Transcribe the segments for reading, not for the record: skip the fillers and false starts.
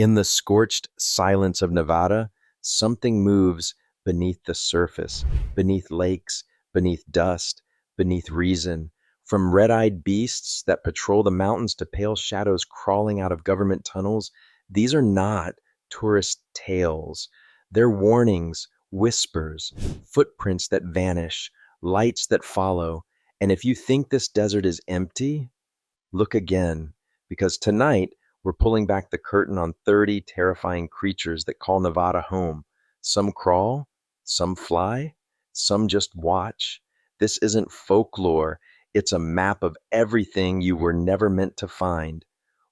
In the scorched silence of Nevada, something moves beneath the surface, beneath lakes, beneath dust, beneath reason. From red-eyed beasts that patrol the mountains to pale shadows crawling out of government tunnels, these are not tourist tales. They're warnings, whispers, footprints that vanish, lights that follow. And if you think this desert is empty, look again, because tonight we're pulling back the curtain on 30 terrifying creatures that call Nevada home. Some crawl, some fly, some just watch. This isn't folklore, it's a map of everything you were never meant to find.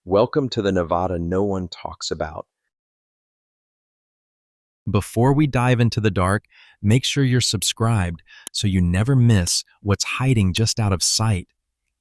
Welcome to the Nevada no one talks about. Before we dive into the dark, make sure you're subscribed so you never miss what's hiding just out of sight.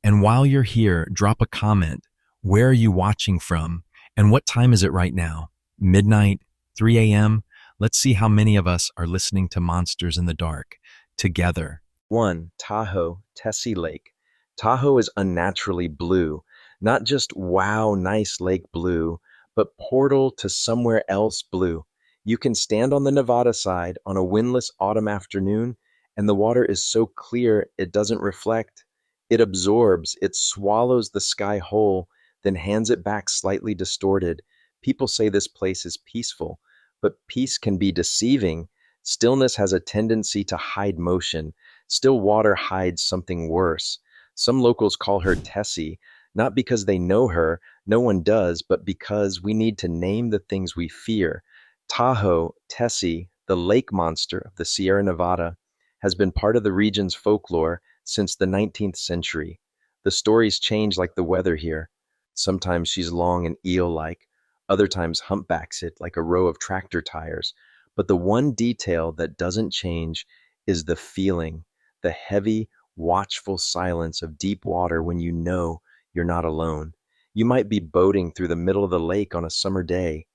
And while you're here, drop a comment. Where are you watching from? And what time is it right now? Midnight? 3 a.m.? Let's see how many of us are listening to Monsters in the Dark together. 1. Tahoe, Tessie Lake. Tahoe is unnaturally blue. Not just wow, nice lake blue, but portal to somewhere else blue. You can stand on the Nevada side on a windless autumn afternoon, and the water is so clear it doesn't reflect. It absorbs, it swallows the sky whole, then hands it back slightly distorted. People say this place is peaceful, but peace can be deceiving. Stillness has a tendency to hide motion. Still water hides something worse. Some locals call her Tessie, not because they know her, no one does, but because we need to name the things we fear. Tahoe, Tessie, the lake monster of the Sierra Nevada, has been part of the region's folklore since the 19th century. The stories change like the weather here. Sometimes she's long and eel-like, other times humpbacks it like a row of tractor tires. But the one detail that doesn't change is the feeling, the heavy, watchful silence of deep water when you know you're not alone. You might be boating through the middle of the lake on a summer day.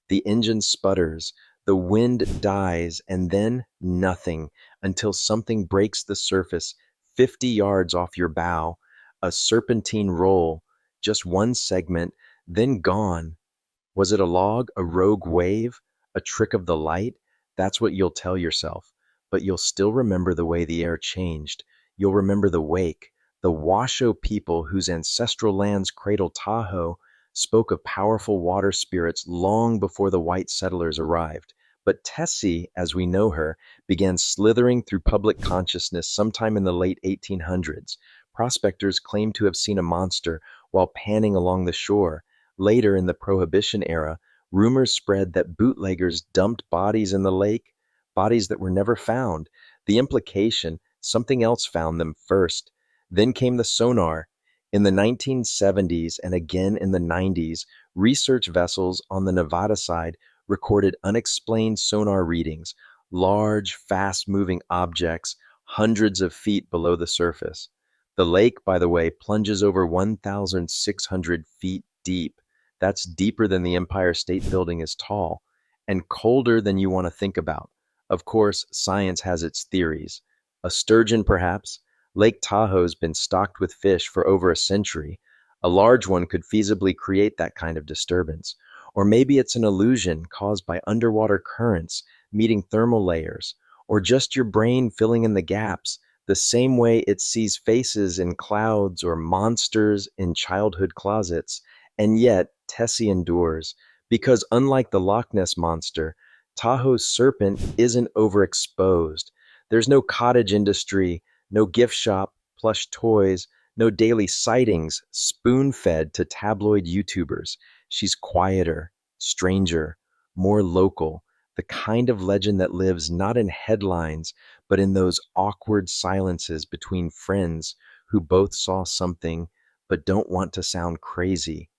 The engine sputters, the wind dies, and then nothing until something breaks the surface 50 yards off your bow, a serpentine roll, just one segment, then gone. Was it a log, a rogue wave, a trick of the light? That's what you'll tell yourself. But you'll still remember the way the air changed. You'll remember the wake. The Washoe people whose ancestral lands cradle Tahoe spoke of powerful water spirits long before the white settlers arrived. But Tessie, as we know her, began slithering through public consciousness sometime in the late 1800s. Prospectors claimed to have seen a monster while panning along the shore. Later, in the Prohibition era, rumors spread that bootleggers dumped bodies in the lake, bodies that were never found. The implication, something else found them first. Then came the sonar. In the 1970s and again in the 90s, research vessels on the Nevada side recorded unexplained sonar readings, large, fast-moving objects hundreds of feet below the surface. The lake, by the way, plunges over 1,600 feet deep. That's deeper than the Empire State Building is tall, and colder than you want to think about. Of course, science has its theories. A sturgeon, perhaps? Lake Tahoe's been stocked with fish for over a century. A large one could feasibly create that kind of disturbance. Or maybe it's an illusion caused by underwater currents meeting thermal layers, or just your brain filling in the gaps, the same way it sees faces in clouds or monsters in childhood closets. And yet, Tessie endures, because unlike the Loch Ness monster, Tahoe's serpent isn't overexposed. There's no cottage industry, no gift shop, plush toys, no daily sightings spoon-fed to tabloid YouTubers. She's quieter, stranger, more local, the kind of legend that lives not in headlines, but in those awkward silences between friends who both saw something but don't want to sound crazy.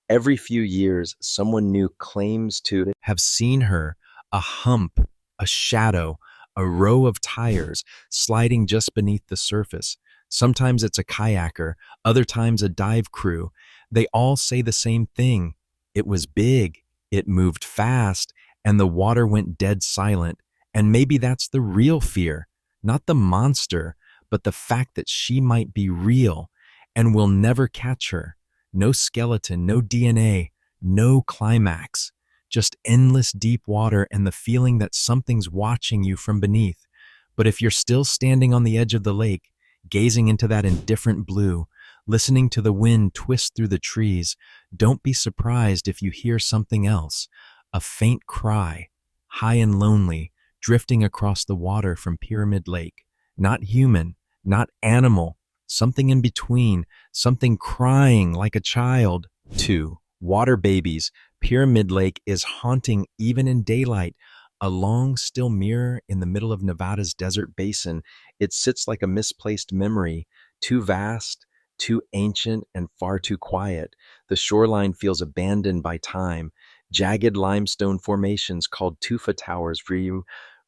Every few years, someone new claims to Have seen her, a hump, a shadow, a row of tires sliding just beneath the surface. Sometimes it's a kayaker, other times a dive crew. They all say the same thing. It was big, it moved fast, and the water went dead silent. And maybe that's the real fear, not the monster, but the fact that she might be real, and we'll never catch her. No skeleton, no DNA, no climax. just endless deep water and the feeling that something's watching you from beneath. But if you're still standing on the edge of the lake, gazing into that indifferent blue, listening to the wind twist through the trees, don't be surprised if you hear something else, a faint cry, high and lonely, drifting across the water from Pyramid Lake. Not human, not animal, something in between, something crying like a child. 2. Water babies. Pyramid Lake is haunting even in daylight. A long, still mirror in the middle of Nevada's desert basin. It sits like a misplaced memory, too vast, too ancient, and far too quiet. The shoreline feels abandoned by time. Jagged limestone formations called tufa towers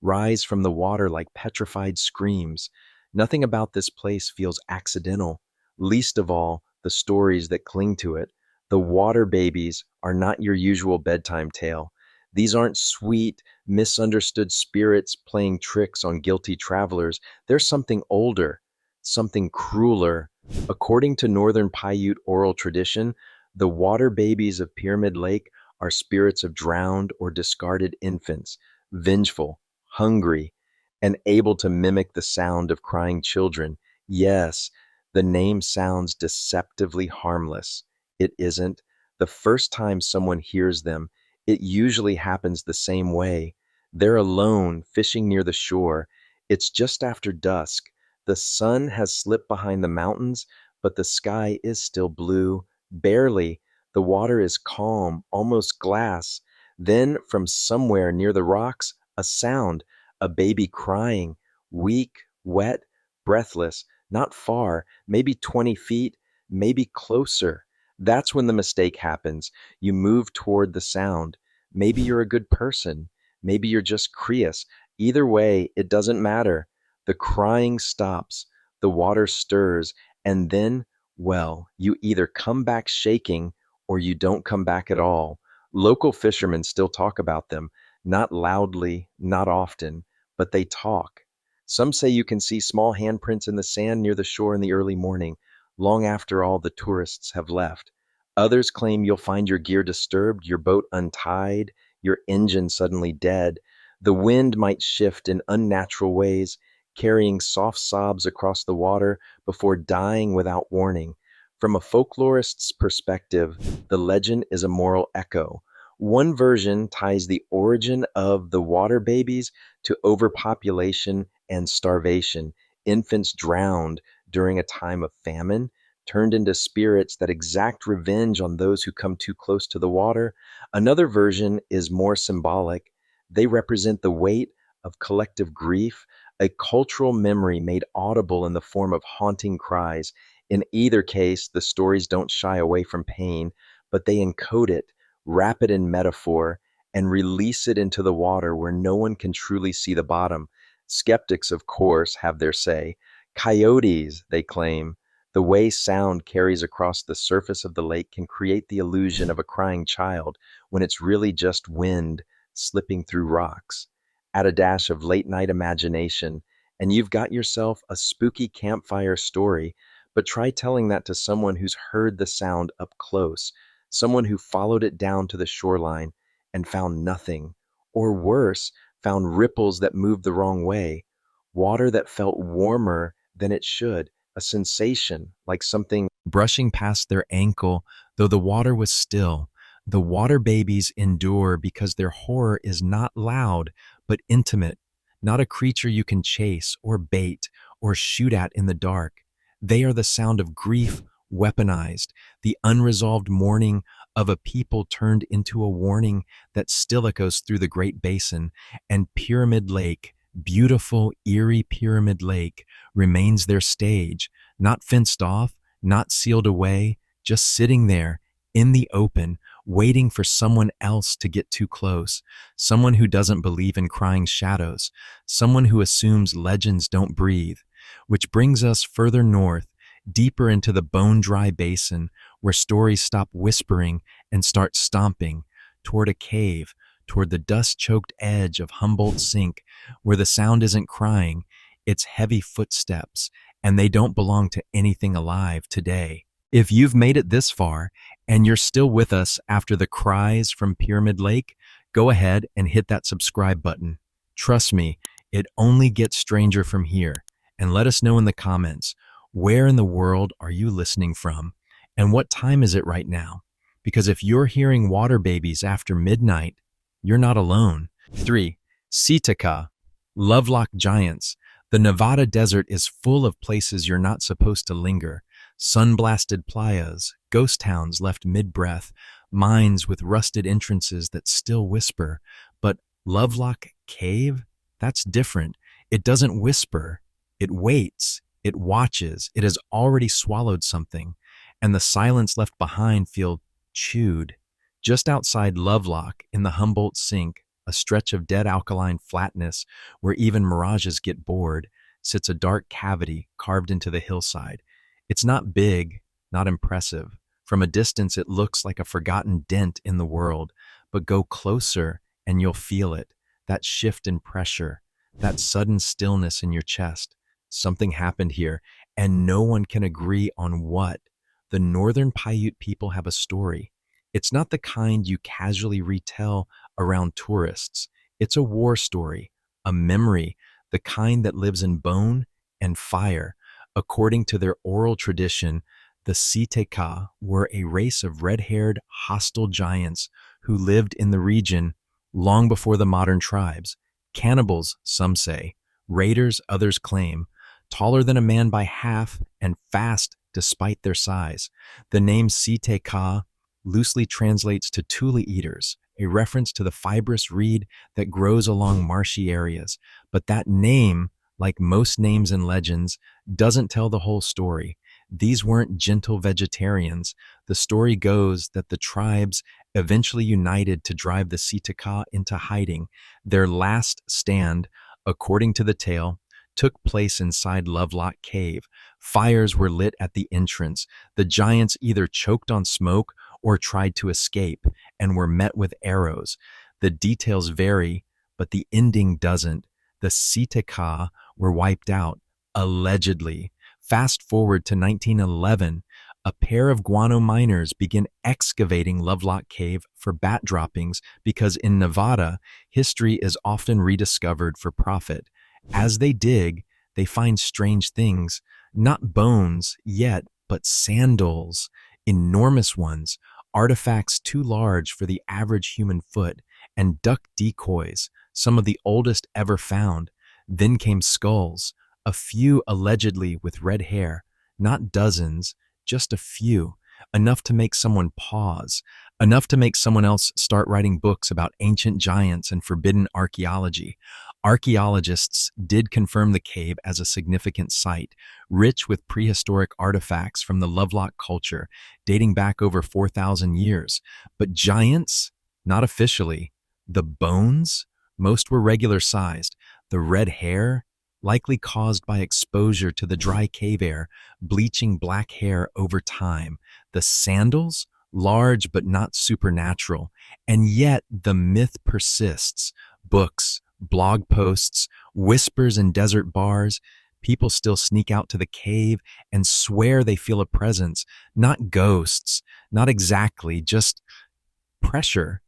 rise from the water like petrified screams. Nothing about this place feels accidental, least of all the stories that cling to it. The water babies are not your usual bedtime tale. These aren't sweet, misunderstood spirits playing tricks on guilty travelers. There's something older, something crueler. According to Northern Paiute oral tradition, the water babies of Pyramid Lake are spirits of drowned or discarded infants, vengeful, hungry, and able to mimic the sound of crying children. Yes, the name sounds deceptively harmless. It isn't. The first time someone hears them, it usually happens the same way. They're alone, fishing near the shore. It's just after dusk. The sun has slipped behind the mountains, but the sky is still blue. Barely. The water is calm, almost glass. Then, from somewhere near the rocks, a sound, a baby crying, weak, wet, breathless, not far, maybe 20 feet, maybe closer. That's when the mistake happens. You move toward the sound. Maybe you're a good person. Maybe you're just curious. Either way, it doesn't matter. The crying stops, the water stirs, and then, well, you either come back shaking or you don't come back at all. Local fishermen still talk about them, not loudly, not often, but they talk. Some say you can see small handprints in the sand near the shore in the early morning, long after all the tourists have left. Others claim you'll find your gear disturbed, your boat untied, your engine suddenly dead. The wind might shift in unnatural ways, carrying soft sobs across the water before dying without warning. From a folklorist's perspective, the legend is a moral echo. One version ties the origin of the water babies to overpopulation and starvation. Infants drowned during a time of famine, turned into spirits that exact revenge on those who come too close to the water. Another version is more symbolic. They represent the weight of collective grief, a cultural memory made audible in the form of haunting cries. In either case, the stories don't shy away from pain, but they encode it, wrap it in metaphor, and release it into the water where no one can truly see the bottom. Skeptics, of course, have their say. Coyotes, they claim. The way sound carries across the surface of the lake can create the illusion of a crying child when it's really just wind slipping through rocks. Add a dash of late night imagination, and you've got yourself a spooky campfire story. But try telling that to someone who's heard the sound up close, someone who followed it down to the shoreline and found nothing, or worse, found ripples that moved the wrong way, water that felt warmer than it should, a sensation like something brushing past their ankle, though the water was still. The water babies endure because their horror is not loud, but intimate, not a creature you can chase or bait or shoot at in the dark. They are the sound of grief weaponized, the unresolved mourning of a people turned into a warning that still echoes through the Great Basin. And Pyramid Lake, beautiful, eerie Pyramid Lake, remains their stage, not fenced off, not sealed away, just sitting there in the open, waiting for someone else to get too close, someone who doesn't believe in crying shadows, someone who assumes legends don't breathe. Which brings us further north, deeper into the bone-dry basin, where stories stop whispering and start stomping, toward a cave, toward the dust-choked edge of Humboldt Sink, where the sound isn't crying, it's heavy footsteps, and they don't belong to anything alive today. If you've made it this far and you're still with us after the cries from Pyramid Lake, go ahead and hit that subscribe button. Trust me, it only gets stranger from here. And let us know in the comments, where in the world are you listening from? And what time is it right now? Because if you're hearing water babies after midnight, you're not alone. 3. Sitaka, Lovelock Giants. The Nevada desert is full of places you're not supposed to linger. Sun-blasted playas, ghost towns left mid-breath, mines with rusted entrances that still whisper. But Lovelock Cave? That's different. It doesn't whisper. It waits. It watches. It has already swallowed something. And the silence left behind feels chewed. Just outside Lovelock, in the Humboldt Sink, a stretch of dead alkaline flatness where even mirages get bored, sits a dark cavity carved into the hillside. It's not big, not impressive. From a distance, it looks like a forgotten dent in the world, but go closer and you'll feel it, that shift in pressure, that sudden stillness in your chest. Something happened here, and no one can agree on what. The Northern Paiute people have a story. It's not the kind you casually retell around tourists. It's a war story, a memory, the kind that lives in bone and fire. According to their oral tradition, the Siteka were a race of red-haired, hostile giants who lived in the region long before the modern tribes. Cannibals, some say. Raiders, others claim. Taller than a man by half and fast despite their size. The name Siteka loosely translates to tule eaters, a reference to the fibrous reed that grows along marshy areas. But that name, like most names and legends, doesn't tell the whole story. These weren't gentle vegetarians. The story goes that the tribes eventually united to drive the Siteka into hiding. Their last stand, according to the tale, took place inside Lovelock Cave. Fires were lit at the entrance. The giants either choked on smoke or tried to escape and were met with arrows. The details vary, but the ending doesn't. The Siteka were wiped out, allegedly. Fast forward to 1911, a pair of guano miners begin excavating Lovelock Cave for bat droppings because in Nevada, history is often rediscovered for profit. As they dig, they find strange things, not bones yet, but sandals, enormous ones, artifacts too large for the average human foot, and duck decoys, some of the oldest ever found. Then came skulls, a few allegedly with red hair, not dozens, just a few, enough to make someone pause, enough to make someone else start writing books about ancient giants and forbidden archaeology. Archaeologists did confirm the cave as a significant site, rich with prehistoric artifacts from the Lovelock culture, dating back over 4,000 years. But giants? Not officially. The bones? Most were regular-sized. The red hair? Likely caused by exposure to the dry cave air, bleaching black hair over time. The sandals? Large but not supernatural. And yet the myth persists. Books, blog posts, whispers in desert bars. People still sneak out to the cave and swear they feel a presence. Not ghosts, not exactly, just pressure.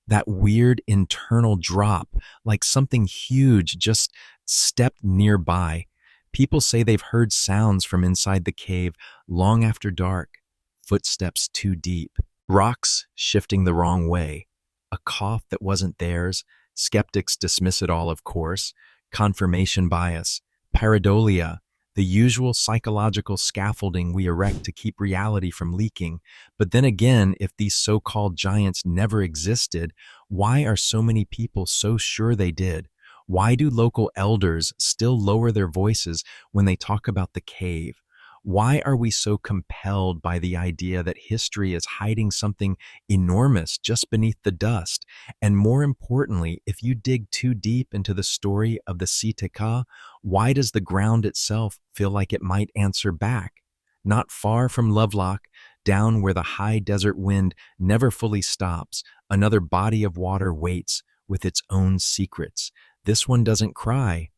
That weird internal drop, like something huge just stepped nearby. People say they've heard sounds from inside the cave long after dark. Footsteps too deep. Rocks shifting the wrong way. A cough that wasn't theirs. Skeptics dismiss it all, of course. Confirmation bias. Pareidolia, the usual psychological scaffolding we erect to keep reality from leaking. But then again, if these so-called giants never existed, why are so many people so sure they did? Why do local elders still lower their voices when they talk about the cave? Why are we so compelled by the idea that history is hiding something enormous just beneath the dust? And more importantly, if you dig too deep into the story of the Siteka, why does the ground itself feel like it might answer back? Not far from Lovelock, down where the high desert wind never fully stops, another body of water waits with its own secrets. This one doesn't cry.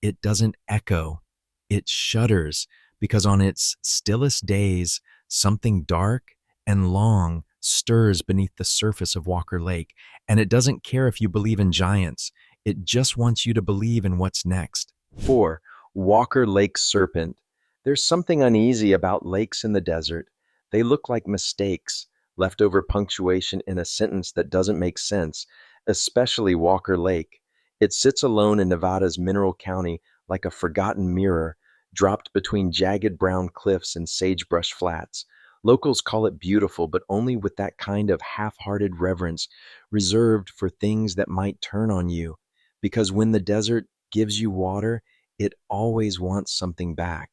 It doesn't echo. It shudders. Because on its stillest days, Something dark and long stirs beneath the surface of Walker Lake, and it doesn't care if you believe in giants. It just wants you to believe in what's next. 4. Walker Lake Serpent. There's something uneasy about lakes in the desert. They look like mistakes, leftover punctuation in a sentence that doesn't make sense, especially Walker Lake. It sits alone in Nevada's Mineral County like a forgotten mirror, dropped between jagged brown cliffs and sagebrush flats. Locals call it beautiful, but only with that kind of half hearted reverence reserved for things that might turn on you. Because when the desert gives you water, it always wants something back.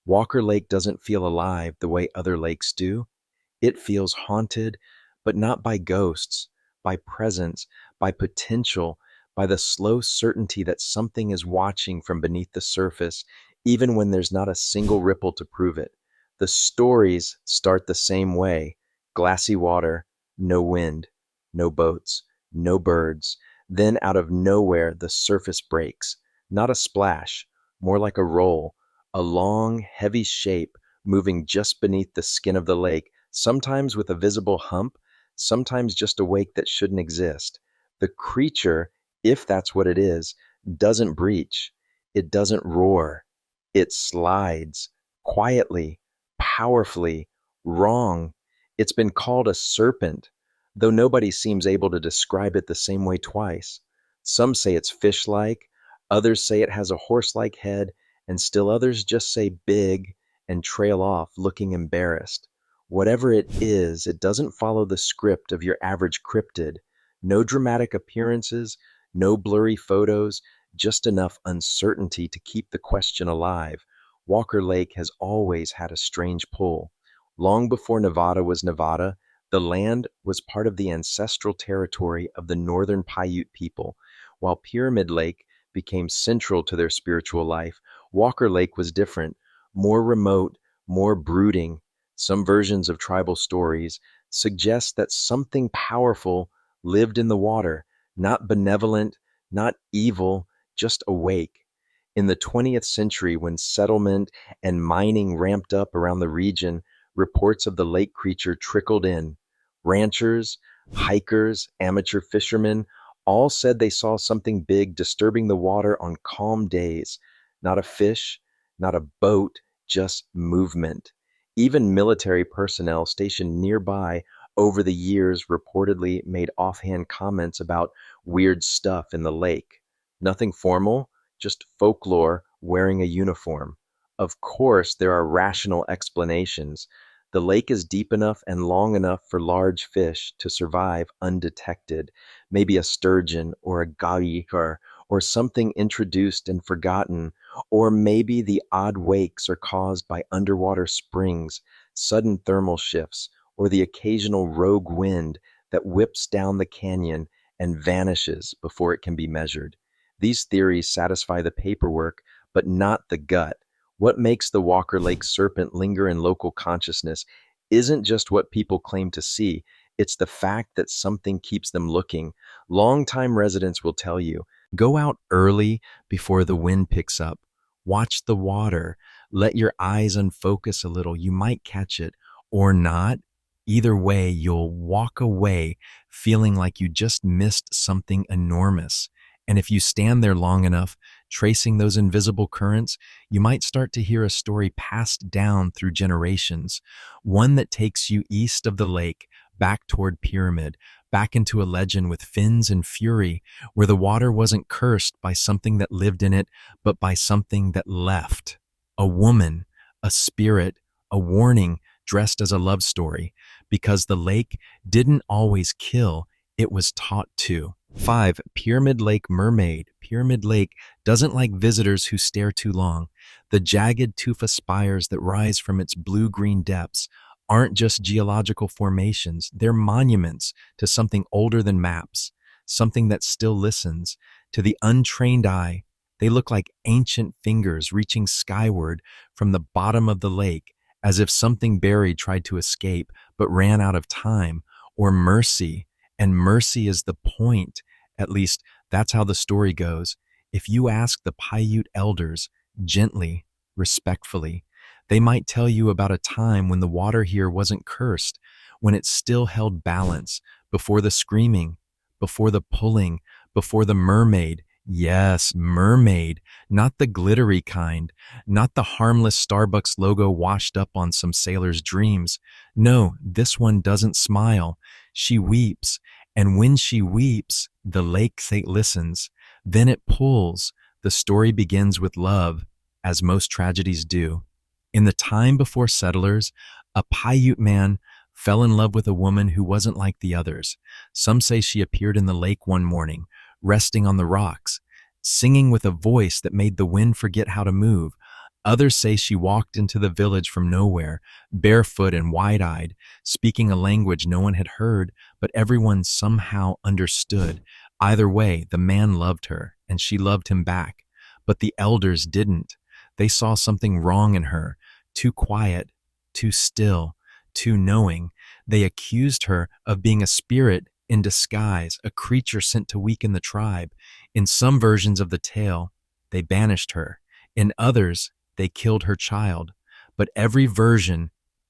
Walker Lake doesn't feel alive the way other lakes do. It feels haunted, but not by ghosts, by presence, by potential, by the slow certainty that something is watching from beneath the surface, even when there's not a single ripple to prove it. The stories start the same way: glassy water, no wind, no boats, no birds. Then out of nowhere, the surface breaks. Not a splash, more like a roll, a long, heavy shape moving just beneath the skin of the lake, sometimes with a visible hump, sometimes just a wake that shouldn't exist. The creature, if that's what it is, doesn't breach. It doesn't roar. It slides quietly, powerfully, wrong. It's been called a serpent, though nobody seems able to describe it the same way twice. Some say it's fish like, others say it has a horse like head, and still others just say big and trail off looking embarrassed. Whatever it is, it doesn't follow the script of your average cryptid. No dramatic appearances, no blurry photos, just enough uncertainty to keep the question alive. Walker Lake has always had a strange pull. Long before Nevada was Nevada, the land was part of the ancestral territory of the northern Paiute people. While Pyramid Lake became central to their spiritual life, Walker Lake was different, more remote, more brooding. Some versions of tribal stories suggest that something powerful lived in the water, not benevolent, not evil, just awake. In the 20th century, when settlement and mining ramped up around the region, reports of the lake creature trickled in. Ranchers, hikers, amateur fishermen all said they saw something big disturbing the water on calm days. Not a fish, not a boat, just movement. Even military personnel stationed nearby over the years reportedly made offhand comments about weird stuff in the lake. Nothing formal, just folklore wearing a uniform. Of course, there are rational explanations. The lake is deep enough and long enough for large fish to survive undetected, maybe a sturgeon or a galliker or something introduced and forgotten, or maybe the odd wakes are caused by underwater springs, sudden thermal shifts, or the occasional rogue wind that whips down the canyon and vanishes before it can be measured. These theories satisfy the paperwork, but not the gut. What makes the Walker Lake serpent linger in local consciousness isn't just what people claim to see, it's the fact that something keeps them looking. Longtime residents will tell you, Go out early before the wind picks up. Watch the water. Let your eyes unfocus a little. You might catch it or not. Either way, you'll walk away feeling like you just missed something enormous. And if you stand there long enough, tracing those invisible currents, you might start to hear a story passed down through generations, one that takes you east of the lake, back toward Pyramid, back into a legend with fins and fury, where the water wasn't cursed by something that lived in it, but by something that left. A woman, a spirit, a warning dressed as a love story, because the lake didn't always kill, it was taught to. 5. Pyramid Lake Mermaid. Pyramid Lake doesn't like visitors who stare too long. The jagged tufa spires that rise from its blue-green depths aren't just geological formations, they're monuments to something older than maps, something that still listens. To the untrained eye, they look like ancient fingers reaching skyward from the bottom of the lake, as if something buried tried to escape but ran out of time, or mercy. And mercy is the point. At least, that's how the story goes. If you ask the Paiute elders, gently, respectfully, They might tell you about a time when the water here wasn't cursed, when it still held balance, before the screaming, before the pulling, before the mermaid. Yes, mermaid, not the glittery kind, not the harmless Starbucks logo washed up on some sailor's dreams. No, this one doesn't smile. She weeps, and when she weeps, the lake listens. Then it pulls. The story begins with love, as most tragedies do. In the time before settlers, a Paiute man fell in love with a woman who wasn't like the others. Some say she appeared in the lake one morning, resting on the rocks, singing with a voice that made the wind forget how to move. Others say she walked into the village from nowhere, barefoot and wide-eyed, speaking a language no one had heard, but everyone somehow understood. Either way, the man loved her, and she loved him back. But the elders didn't. They saw something wrong in her, too quiet, too still, too knowing. They accused her of being a spirit in disguise, a creature sent to weaken the tribe. In some versions of the tale, they banished her. In others, they killed her child. But every version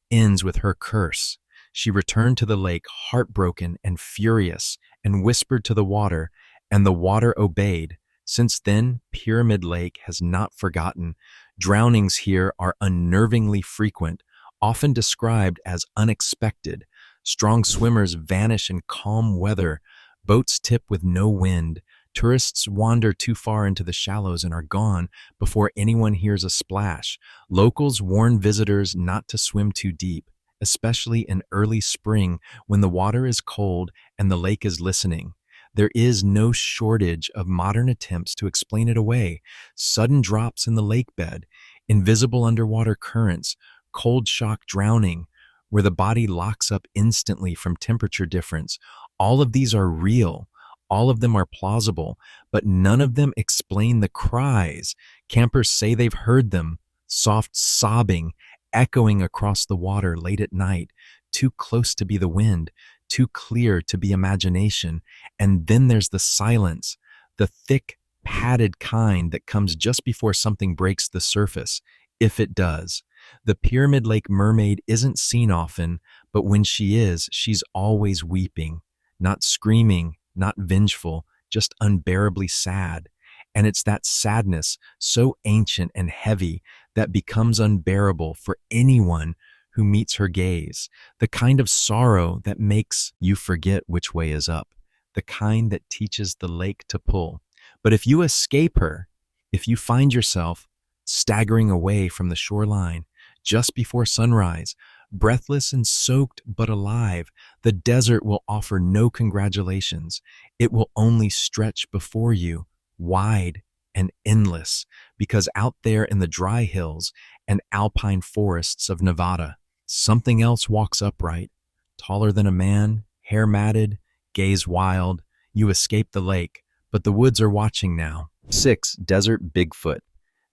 ends with her curse. She returned to the lake, heartbroken and furious, and whispered to the water, and the water obeyed. Since then, Pyramid Lake has not forgotten. Drownings here are unnervingly frequent, often described as unexpected. Strong swimmers vanish in calm weather. Boats tip with no wind. Tourists wander too far into the shallows and are gone before anyone hears a splash. Locals warn visitors not to swim too deep, especially in early spring when the water is cold and the lake is listening. There is no shortage of modern attempts to explain it away. Sudden drops in the lake bed, invisible underwater currents, cold shock drowning, where the body locks up instantly from temperature difference. All of these are real. All of them are plausible, but none of them explain the cries. Campers say they've heard them, soft sobbing, echoing across the water late at night, too close to be the wind, too clear to be imagination. And then there's the silence, the thick, padded kind that comes just before something breaks the surface, if it does. The Pyramid Lake mermaid isn't seen often, but when she is, she's always weeping, not screaming, not vengeful, just unbearably sad. And it's that sadness, so ancient and heavy, that becomes unbearable for anyone who meets her gaze. The kind of sorrow that makes you forget which way is up. The kind that teaches the lake to pull. But if you escape her, if you find yourself staggering away from the shoreline just before sunrise, breathless and soaked but alive, the desert will offer no congratulations. It will only stretch before you, wide and endless, because out there in the dry hills and alpine forests of Nevada, something else walks upright, taller than a man, hair matted, gaze wild. You escape the lake, but the woods are watching now. 6. Desert Bigfoot.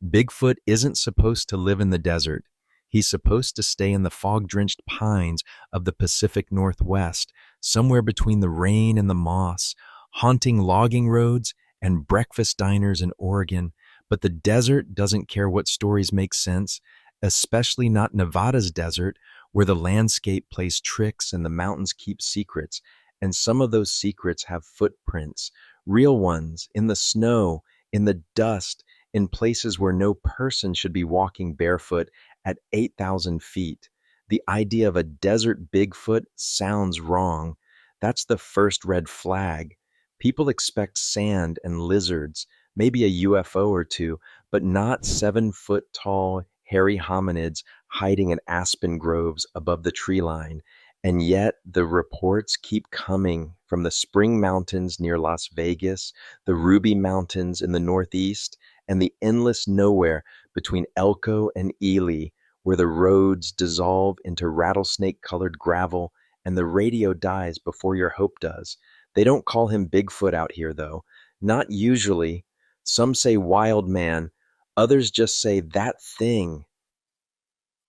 Bigfoot isn't supposed to live in the desert. He's supposed to stay in the fog-drenched pines of the Pacific Northwest, somewhere between the rain and the moss, haunting logging roads and breakfast diners in Oregon. But the desert doesn't care what stories make sense, especially not Nevada's desert, where the landscape plays tricks and the mountains keep secrets. And some of those secrets have footprints, real ones, in the snow, in the dust, in places where no person should be walking barefoot at 8,000 feet. The idea of a desert Bigfoot sounds wrong. That's the first red flag. People expect sand and lizards, maybe a UFO or two, but not 7-foot tall, hairy hominids hiding in aspen groves above the tree line. And yet the reports keep coming from the Spring Mountains near Las Vegas, the Ruby Mountains in the Northeast, and the endless nowhere between Elko and Ely, where the roads dissolve into rattlesnake-colored gravel and the radio dies before your hope does. They don't call him Bigfoot out here, though. Not usually. Some say wild man. Others just say that thing.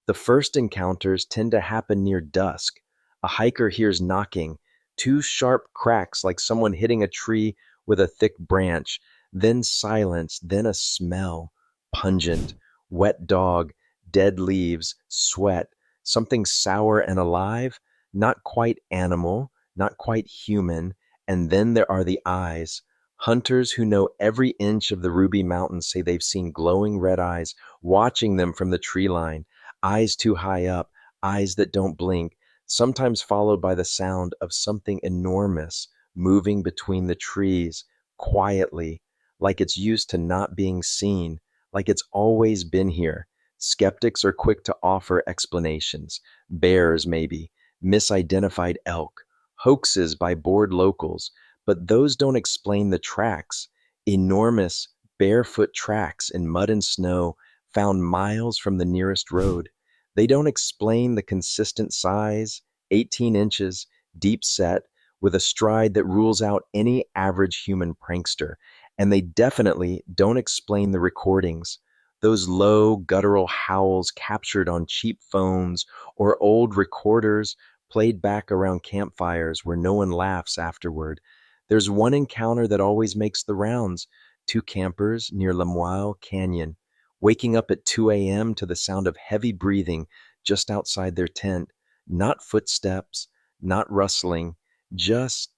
The first encounters tend to happen near dusk. A hiker hears knocking, two sharp cracks like someone hitting a tree with a thick branch, then silence, then a smell. Pungent, wet dog, dead leaves, sweat, something sour and alive, not quite animal, not quite human. And then there are the eyes. Hunters who know every inch of the Ruby Mountains say they've seen glowing red eyes watching them from the tree line, eyes too high up, eyes that don't blink, sometimes followed by the sound of something enormous moving between the trees quietly, like it's used to not being seen, like it's always been here. Skeptics are quick to offer explanations. Bears, maybe, misidentified elk, hoaxes by bored locals, but those don't explain the tracks. Enormous, barefoot tracks in mud and snow found miles from the nearest road. They don't explain the consistent size, 18 inches, deep set, with a stride that rules out any average human prankster. And they definitely don't explain the recordings, those low, guttural howls captured on cheap phones or old recorders played back around campfires where no one laughs afterward. There's one encounter that always makes the rounds: two campers near Lemuel Canyon, waking up at 2 a.m. to the sound of heavy breathing just outside their tent. Not footsteps, not rustling, just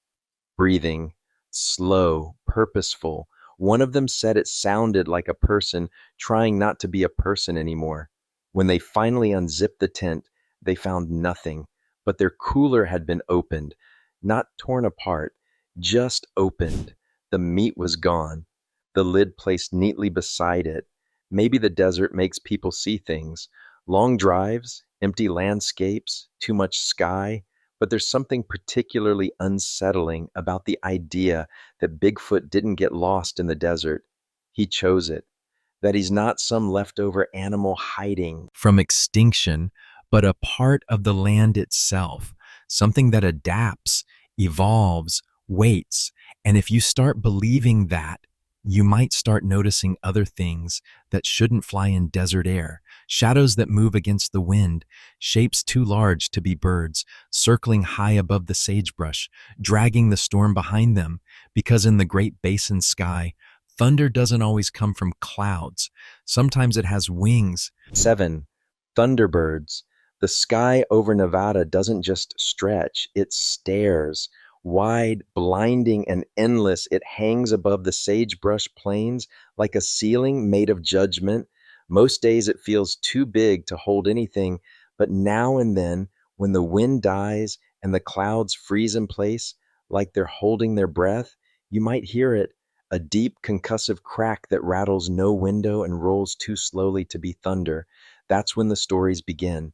breathing, slow, purposeful. One of them said it sounded like a person trying not to be a person anymore. When they finally unzipped the tent, they found nothing, but their cooler had been opened, not torn apart, just opened. The meat was gone, the lid placed neatly beside it. Maybe the desert makes people see things. Long drives, empty landscapes, too much sky, but there's something particularly unsettling about the idea that Bigfoot didn't get lost in the desert. He chose it, that he's not some leftover animal hiding. From extinction, but a part of the land itself, something that adapts, evolves, waits. And if you start believing that, you might start noticing other things that shouldn't fly in desert air, shadows that move against the wind, shapes too large to be birds, circling high above the sagebrush, dragging the storm behind them, because in the Great Basin sky, thunder doesn't always come from clouds. Sometimes it has wings. 7. Thunderbirds. The sky over Nevada doesn't just stretch, it stares. Wide, blinding, and endless, it hangs above the sagebrush plains like a ceiling made of judgment. Most days it feels too big to hold anything, but now and then, when the wind dies and the clouds freeze in place, like they're holding their breath, you might hear it, a deep concussive crack that rattles no window and rolls too slowly to be thunder. That's when the stories begin.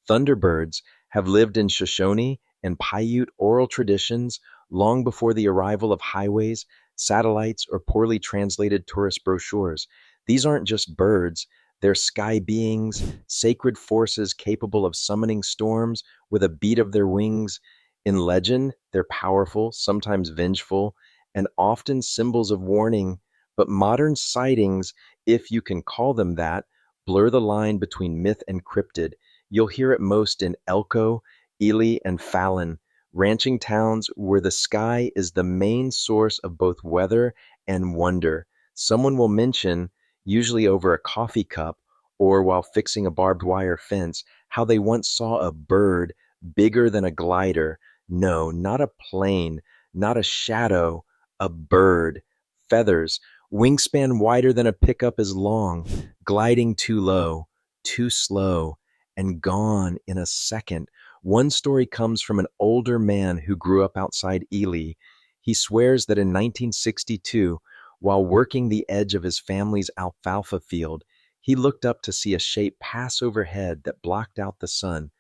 Thunderbirds have lived in Shoshone and Paiute oral traditions long before the arrival of highways, satellites, or poorly translated tourist brochures. These aren't just birds, they're sky beings, sacred forces capable of summoning storms with a beat of their wings. In legend, they're powerful, sometimes vengeful, and often symbols of warning. But modern sightings, if you can call them that, blur the line between myth and cryptid. You'll hear it most in Elko, Ely, and Fallon, ranching towns where the sky is the main source of both weather and wonder. Someone will mention, usually over a coffee cup or while fixing a barbed wire fence, how they once saw a bird bigger than a glider. No, not a plane, not a shadow, a bird. Feathers, wingspan wider than a pickup is long, gliding too low, too slow, and gone in a second. One story comes from an older man who grew up outside Ely. He swears that in 1962, while working the edge of his family's alfalfa field, he looked up to see a shape pass overhead that blocked out the sun.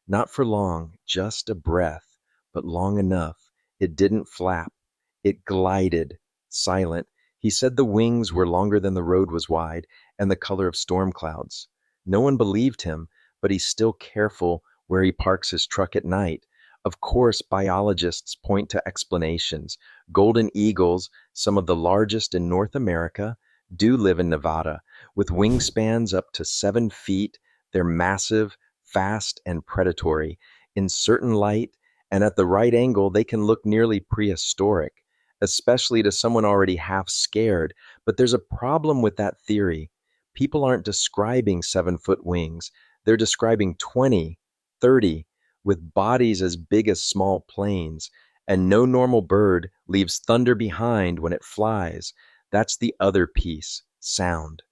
Not for long, just a breath, but long enough. It didn't flap. It glided, silent. He said the wings were longer than the road was wide and the color of storm clouds. No one believed him, but he's still careful where he parks his truck at night. Of course, biologists point to explanations. Golden eagles, some of the largest in North America, do live in Nevada. With wingspans up to 7 feet, they're massive, fast, and predatory. In certain light and at the right angle, they can look nearly prehistoric, especially to someone already half scared. But there's a problem with that theory. People aren't describing 7-foot wings, they're describing 20, 30, with bodies as big as small planes. And no normal bird leaves thunder behind when it flies. That's the other piece, sound.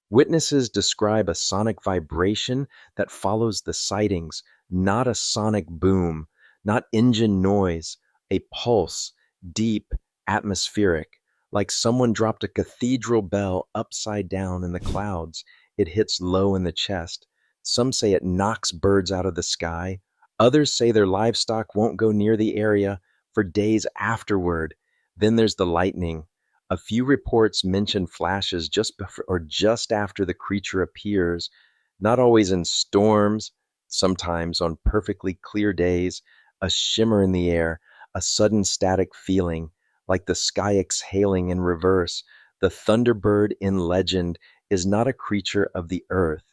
Witnesses describe a sonic vibration that follows the sightings, not a sonic boom, not engine noise, a pulse, deep, atmospheric, like someone dropped a cathedral bell upside down in the clouds. It hits low in the chest. Some say it knocks birds out of the sky. Others say their livestock won't go near the area for days afterward. Then there's the lightning. A few reports mention flashes just before or just after the creature appears, not always in storms, sometimes on perfectly clear days, a shimmer in the air, a sudden static feeling, like the sky exhaling in reverse. The thunderbird in legend is not a creature of the earth.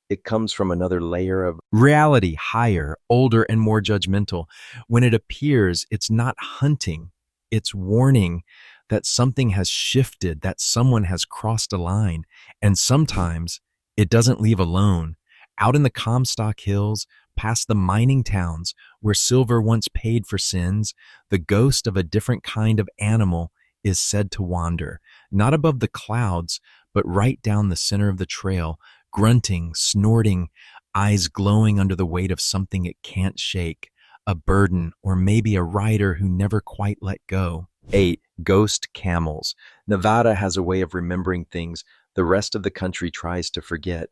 It comes from another layer of reality, higher, older, and more judgmental. When it appears, it's not hunting, it's warning that something has shifted, that someone has crossed a line. And sometimes it doesn't leave alone. Out in the Comstock Hills, past the mining towns where silver once paid for sins, the ghost of a different kind of animal is said to wander, not above the clouds, but right down the center of the trail, grunting, snorting, eyes glowing under the weight of something it can't shake, a burden, or maybe a rider who never quite let go. 8. Ghost camels. Nevada has a way of remembering things the rest of the country tries to forget.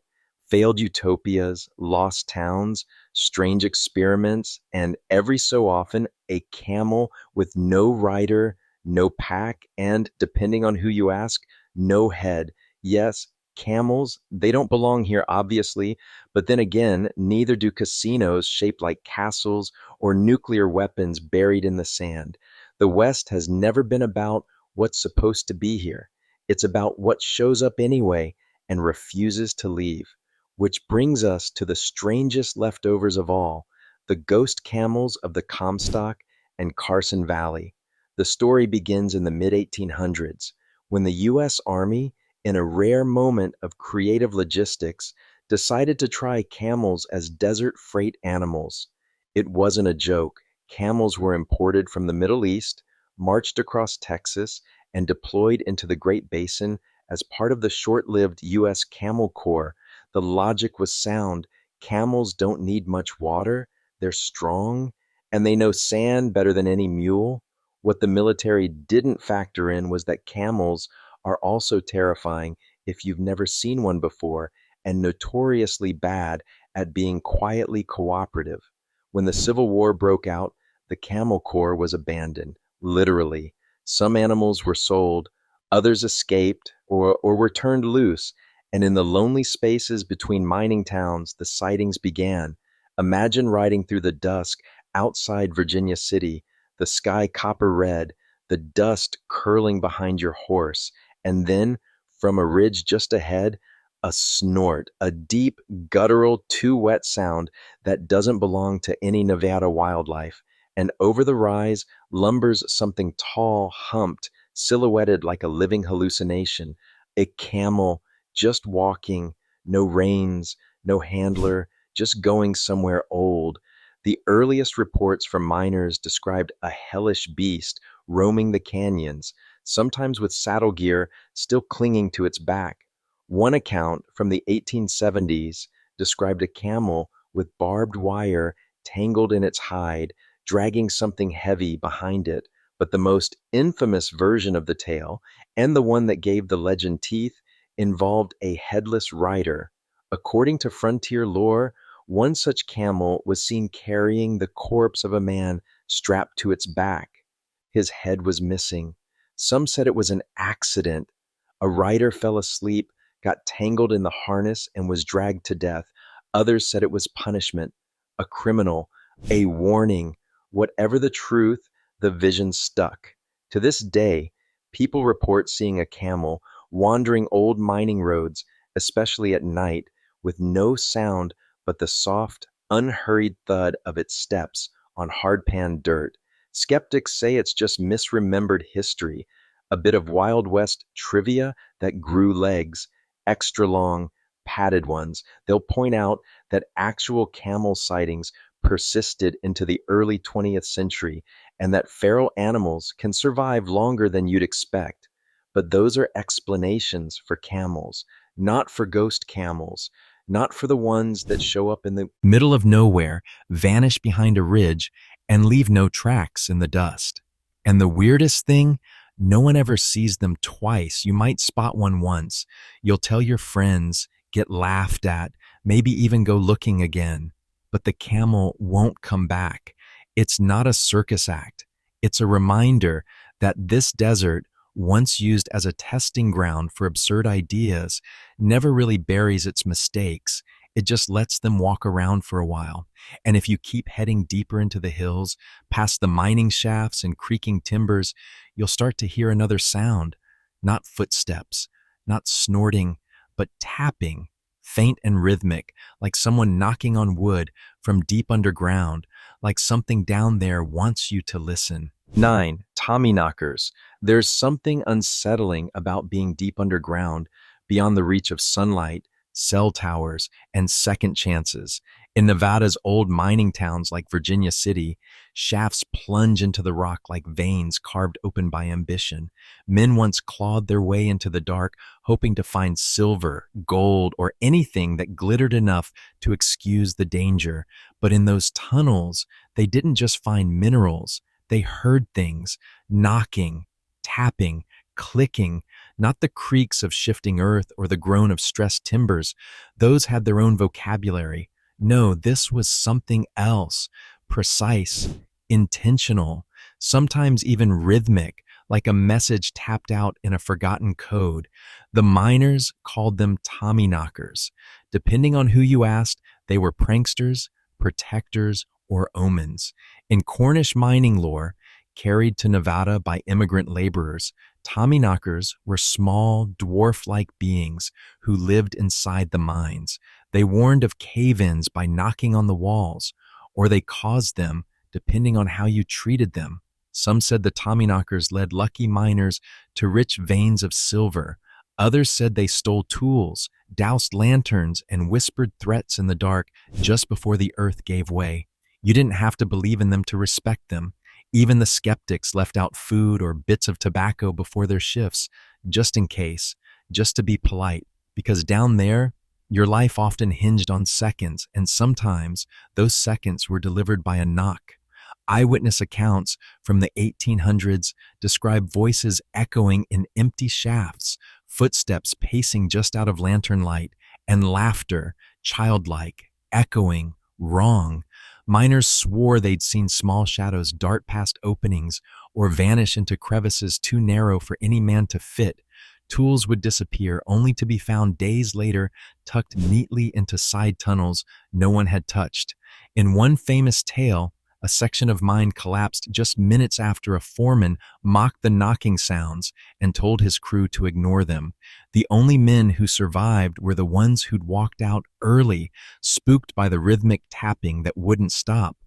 Failed utopias, lost towns, strange experiments, and every so often a camel with no rider, no pack, and, depending on who you ask, no head. Yes, camels, they don't belong here, obviously, but then again, neither do casinos shaped like castles or nuclear weapons buried in the sand. The West has never been about what's supposed to be here. It's about what shows up anyway and refuses to leave. Which brings us to the strangest leftovers of all, the ghost camels of the Comstock and Carson Valley. The story begins in the mid 1800s when the U.S. Army, in a rare moment of creative logistics, decided to try camels as desert freight animals. It wasn't a joke. Camels were imported from the Middle East, marched across Texas, and deployed into the Great Basin as part of the short-lived U.S. Camel Corps. The logic was sound. Camels don't need much water, they're strong, and they know sand better than any mule. What the military didn't factor in was that camels are also terrifying if you've never seen one before and notoriously bad at being quietly cooperative. When the Civil War broke out, the Camel Corps was abandoned, literally. Some animals were sold, others escaped or were turned loose, and in the lonely spaces between mining towns, the sightings began. Imagine riding through the dusk outside Virginia City, the sky copper red, the dust curling behind your horse, and then, from a ridge just ahead, a snort, a deep, guttural, too wet sound that doesn't belong to any Nevada wildlife. And over the rise lumbers something tall, humped, silhouetted like a living hallucination, a camel just walking, no reins, no handler, just going somewhere old. The earliest reports from miners described a hellish beast roaming the canyons, sometimes with saddle gear still clinging to its back. One account from the 1870s described a camel with barbed wire tangled in its hide, dragging something heavy behind it. But the most infamous version of the tale, and the one that gave the legend teeth, involved a headless rider. According to frontier lore, one such camel was seen carrying the corpse of a man strapped to its back. His head was missing. Some said it was an accident. A rider fell asleep, got tangled in the harness, and was dragged to death. Others said it was punishment, a criminal, a warning. Whatever the truth, the vision stuck. To this day, people report seeing a camel wandering old mining roads, especially at night, with no sound but the soft, unhurried thud of its steps on hard-pan dirt. Skeptics say it's just misremembered history, a bit of Wild West trivia that grew legs. extra long, padded ones. They'll point out that actual camel sightings persisted into the early 20th century and that feral animals can survive longer than you'd expect. But those are explanations for camels, not for ghost camels, not for the ones that show up in the Middle of nowhere, vanish behind a ridge, and leave no tracks in the dust. And the weirdest thing, no one ever sees them twice. You might spot one once. You'll tell your friends, get laughed at, maybe even go looking again. But the camel won't come back. It's not a circus act. It's a reminder that this desert, once used as a testing ground for absurd ideas, never really buries its mistakes. It just lets them walk around for a while. And if you keep heading deeper into the hills, past the mining shafts and creaking timbers, you'll start to hear another sound. Not footsteps, not snorting, but tapping, faint and rhythmic, like someone knocking on wood from deep underground, like something down there wants you to listen. 9. Tommyknockers. There's something unsettling about being deep underground, beyond the reach of sunlight, cell towers, and second chances. In Nevada's old mining towns like Virginia City, shafts plunge into the rock like veins carved open by ambition. Men once clawed their way into the dark, hoping to find silver, gold, or anything that glittered enough to excuse the danger. But in those tunnels, they didn't just find minerals. They heard things, knocking, tapping, clicking, not the creaks of shifting earth or the groan of stressed timbers. Those had their own vocabulary. No, this was something else, precise, intentional, sometimes even rhythmic, like a message tapped out in a forgotten code. The miners called them Tommyknockers. Depending on who you asked, they were pranksters, protectors, or omens. In Cornish mining lore, carried to Nevada by immigrant laborers, Tommyknockers were small, dwarf-like beings who lived inside the mines. They warned of cave-ins by knocking on the walls, or they caused them, depending on how you treated them. Some said the Tommyknockers led lucky miners to rich veins of silver. Others said they stole tools, doused lanterns, and whispered threats in the dark just before the earth gave way. You didn't have to believe in them to respect them. Even the skeptics left out food or bits of tobacco before their shifts, just in case, just to be polite, because down there, your life often hinged on seconds, and sometimes those seconds were delivered by a knock. Eyewitness accounts from the 1800s describe voices echoing in empty shafts, footsteps pacing just out of lantern light, and laughter, childlike, echoing, wrong. Miners swore they'd seen small shadows dart past openings or vanish into crevices too narrow for any man to fit. Tools would disappear, only to be found days later, tucked neatly into side tunnels no one had touched. In one famous tale, a section of mine collapsed just minutes after a foreman mocked the knocking sounds and told his crew to ignore them. The only men who survived were the ones who'd walked out early, spooked by the rhythmic tapping that wouldn't stop.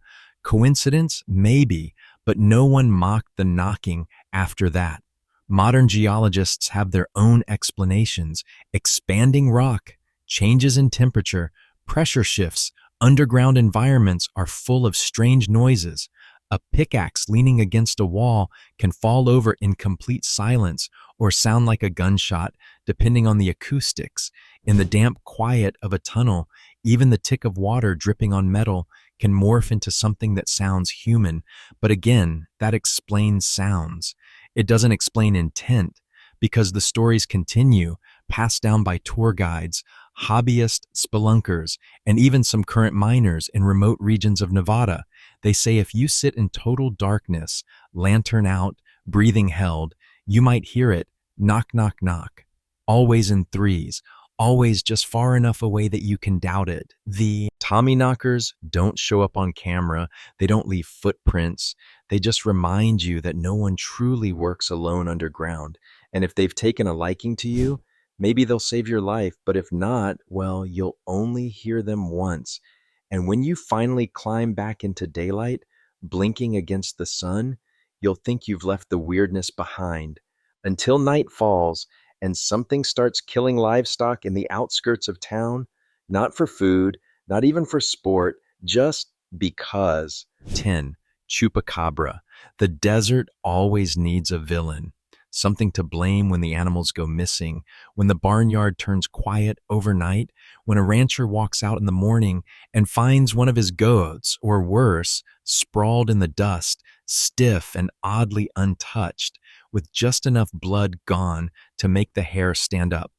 Coincidence? Maybe, but no one mocked the knocking after that. Modern geologists have their own explanations: expanding rock, changes in temperature, pressure shifts. Underground environments are full of strange noises. A pickaxe leaning against a wall can fall over in complete silence or sound like a gunshot, depending on the acoustics. In the damp quiet of a tunnel, even the tick of water dripping on metal can morph into something that sounds human. But again, that explains sounds. It doesn't explain intent, because the stories continue, passed down by tour guides, hobbyist spelunkers, and even some current miners in remote regions of Nevada. They say if you sit in total darkness, lantern out, breathing held, you might hear it knock, knock, knock. Always in threes, always just far enough away that you can doubt it. The Tommyknockers don't show up on camera. They don't leave footprints. They just remind you that no one truly works alone underground. And if they've taken a liking to you, maybe they'll save your life, but if not, well, you'll only hear them once. And when you finally climb back into daylight, blinking against the sun, you'll think you've left the weirdness behind. Until night falls and something starts killing livestock in the outskirts of town, not for food, not even for sport, just because. 10. Chupacabra. The desert always needs a villain. Something to blame when the animals go missing, when the barnyard turns quiet overnight, when a rancher walks out in the morning and finds one of his goats, or worse, sprawled in the dust, stiff and oddly untouched, with just enough blood gone to make the hair stand up.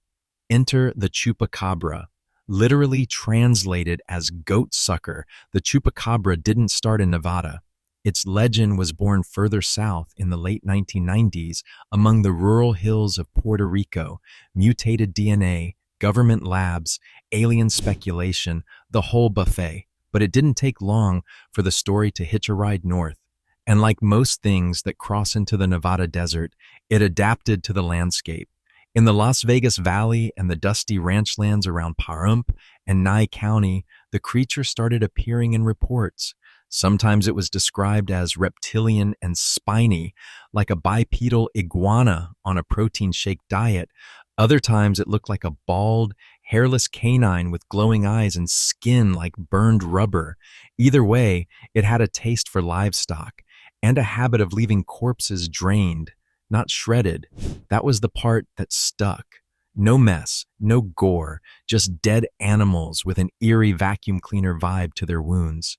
Enter the chupacabra. Literally translated as goat sucker, the chupacabra didn't start in Nevada. Its legend was born further south in the late 1990s among the rural hills of Puerto Rico. Mutated DNA, government labs, alien speculation, the whole buffet. But it didn't take long for the story to hitch a ride north. And like most things that cross into the Nevada desert, it adapted to the landscape. In the Las Vegas Valley and the dusty ranchlands around Pahrump and Nye County, the creature started appearing in reports. Sometimes it was described as reptilian and spiny, like a bipedal iguana on a protein shake diet. Other times it looked like a bald, hairless canine with glowing eyes and skin like burned rubber. Either way, it had a taste for livestock and a habit of leaving corpses drained, not shredded. That was the part that stuck. No mess, no gore, just dead animals with an eerie vacuum cleaner vibe to their wounds.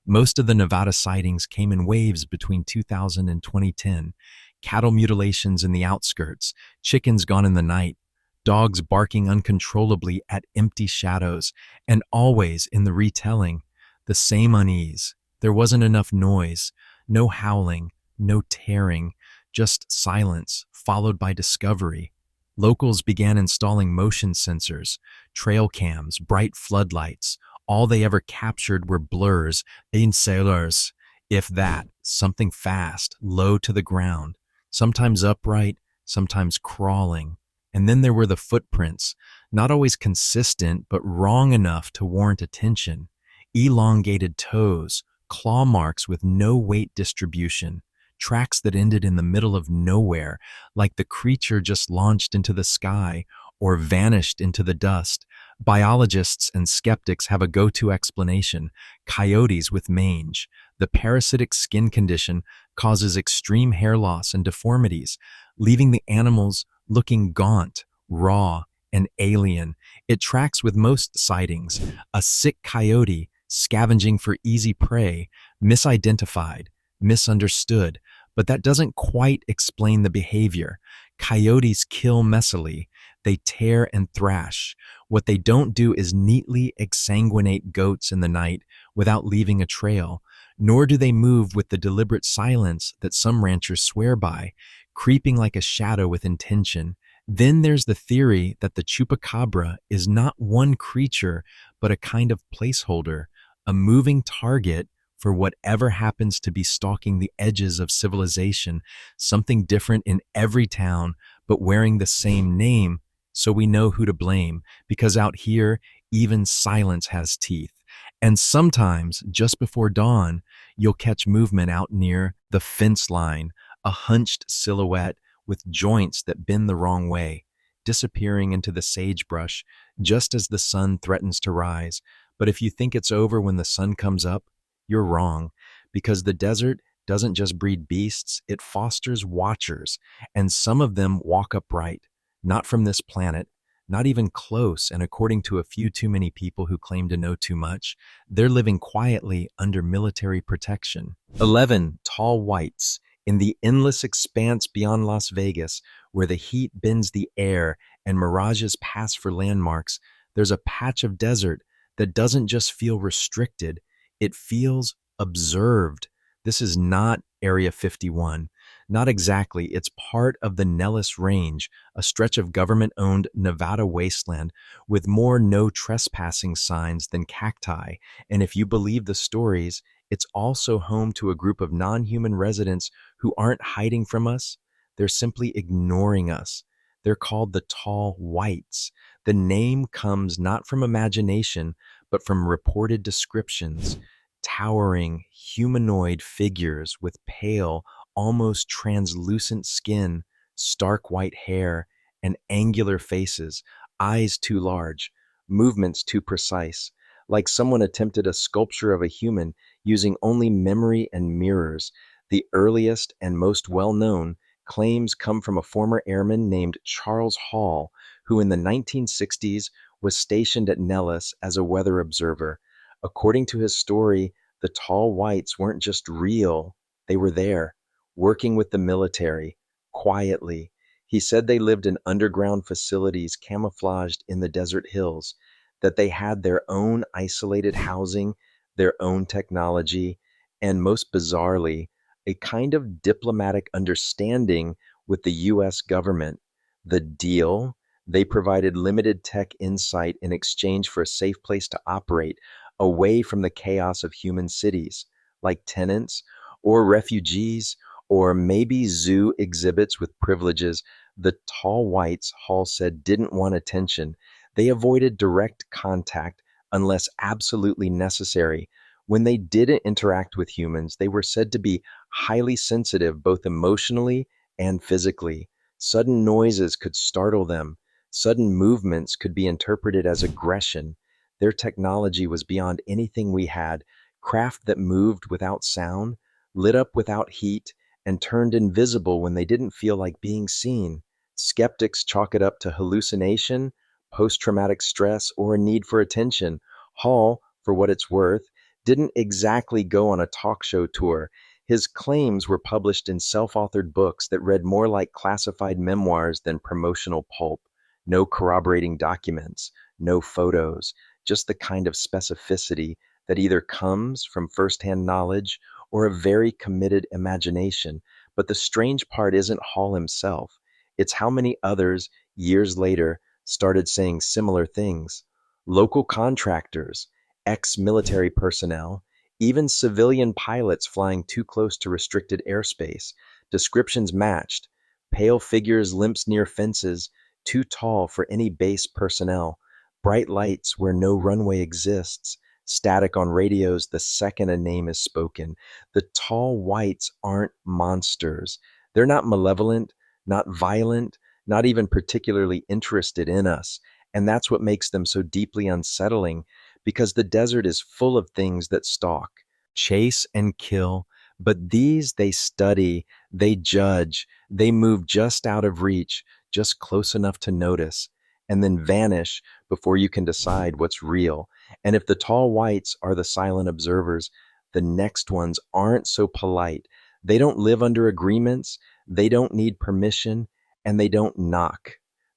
Most of the Nevada sightings came in waves between 2000 and 2010. Cattle mutilations in the outskirts, chickens gone in the night, dogs barking uncontrollably at empty shadows, and always in the retelling, the same unease. There wasn't enough noise, no howling, no tearing, just silence, followed by discovery. Locals began installing motion sensors, trail cams, bright floodlights. All they ever captured were blurs, sailors, if that, something fast, low to the ground, sometimes upright, sometimes crawling. And then there were the footprints, not always consistent, but wrong enough to warrant attention. Elongated toes, claw marks with no weight distribution, tracks that ended in the middle of nowhere, like the creature just launched into the sky or vanished into the dust. Biologists and skeptics have a go-to explanation: coyotes with mange. The parasitic skin condition causes extreme hair loss and deformities, leaving the animals looking gaunt, raw, and alien. It tracks with most sightings: a sick coyote scavenging for easy prey, misidentified, misunderstood, but that doesn't quite explain the behavior. Coyotes kill messily. They tear and thrash. What they don't do is neatly exsanguinate goats in the night without leaving a trail, nor do they move with the deliberate silence that some ranchers swear by, creeping like a shadow with intention. Then there's the theory that the chupacabra is not one creature, but a kind of placeholder, a moving target for whatever happens to be stalking the edges of civilization, something different in every town, but wearing the same name, so we know who to blame, because out here, even silence has teeth. And sometimes, just before dawn, you'll catch movement out near the fence line, a hunched silhouette with joints that bend the wrong way, disappearing into the sagebrush just as the sun threatens to rise. But if you think it's over when the sun comes up, you're wrong, because the desert doesn't just breed beasts, it fosters watchers, and some of them walk upright, not from this planet, not even close, and according to a few too many people who claim to know too much, they're living quietly under military protection. 11. Tall whites. In the endless expanse beyond Las Vegas, where the heat bends the air and mirages pass for landmarks, there's a patch of desert that doesn't just feel restricted, it feels observed. This is not Area 51. Not exactly. It's part of the Nellis Range, a stretch of government-owned Nevada wasteland with more no trespassing signs than cacti. And if you believe the stories, it's also home to a group of non-human residents who aren't hiding from us. They're simply ignoring us. They're called the Tall Whites. The name comes not from imagination, but from reported descriptions. Towering, humanoid figures with pale, almost translucent skin, stark white hair, and angular faces, eyes too large, movements too precise, like someone attempted a sculpture of a human using only memory and mirrors. The earliest and most well known claims come from a former airman named Charles Hall, who in the 1960s was stationed at Nellis as a weather observer. According to his story, the tall whites weren't just real, they were there, working with the military, quietly. He said they lived in underground facilities camouflaged in the desert hills, that they had their own isolated housing, their own technology, and most bizarrely, a kind of diplomatic understanding with the US government. The deal? They provided limited tech insight in exchange for a safe place to operate away from the chaos of human cities, like tenants or refugees or maybe zoo exhibits with privileges. The tall whites, Hall said, didn't want attention. They avoided direct contact unless absolutely necessary. When they didn't interact with humans, they were said to be highly sensitive both emotionally and physically. Sudden noises could startle them. Sudden movements could be interpreted as aggression. Their technology was beyond anything we had. Craft that moved without sound, lit up without heat, and turned invisible when they didn't feel like being seen. Skeptics chalk it up to hallucination, post traumatic stress, or a need for attention. Hall, for what it's worth, didn't exactly go on a talk show tour. His claims were published in self authored books that read more like classified memoirs than promotional pulp. No corroborating documents, no photos, just the kind of specificity that either comes from firsthand knowledge or a very committed imagination. But the strange part isn't Hall himself, it's how many others, years later, started saying similar things. Local contractors, ex military personnel, even civilian pilots flying too close to restricted airspace. Descriptions matched. Pale figures limps near fences, too tall for any base personnel. Bright lights where no runway exists. Static on radios the second a name is spoken. The tall whites aren't monsters. They're not malevolent, not violent, not even particularly interested in us. And that's what makes them so deeply unsettling, because the desert is full of things that stalk, chase, and kill. But these they study, they judge, they move just out of reach, just close enough to notice, and then vanish before you can decide what's real. And if the tall whites are the silent observers, the next ones aren't so polite. They don't live under agreements, they don't need permission, and they don't knock.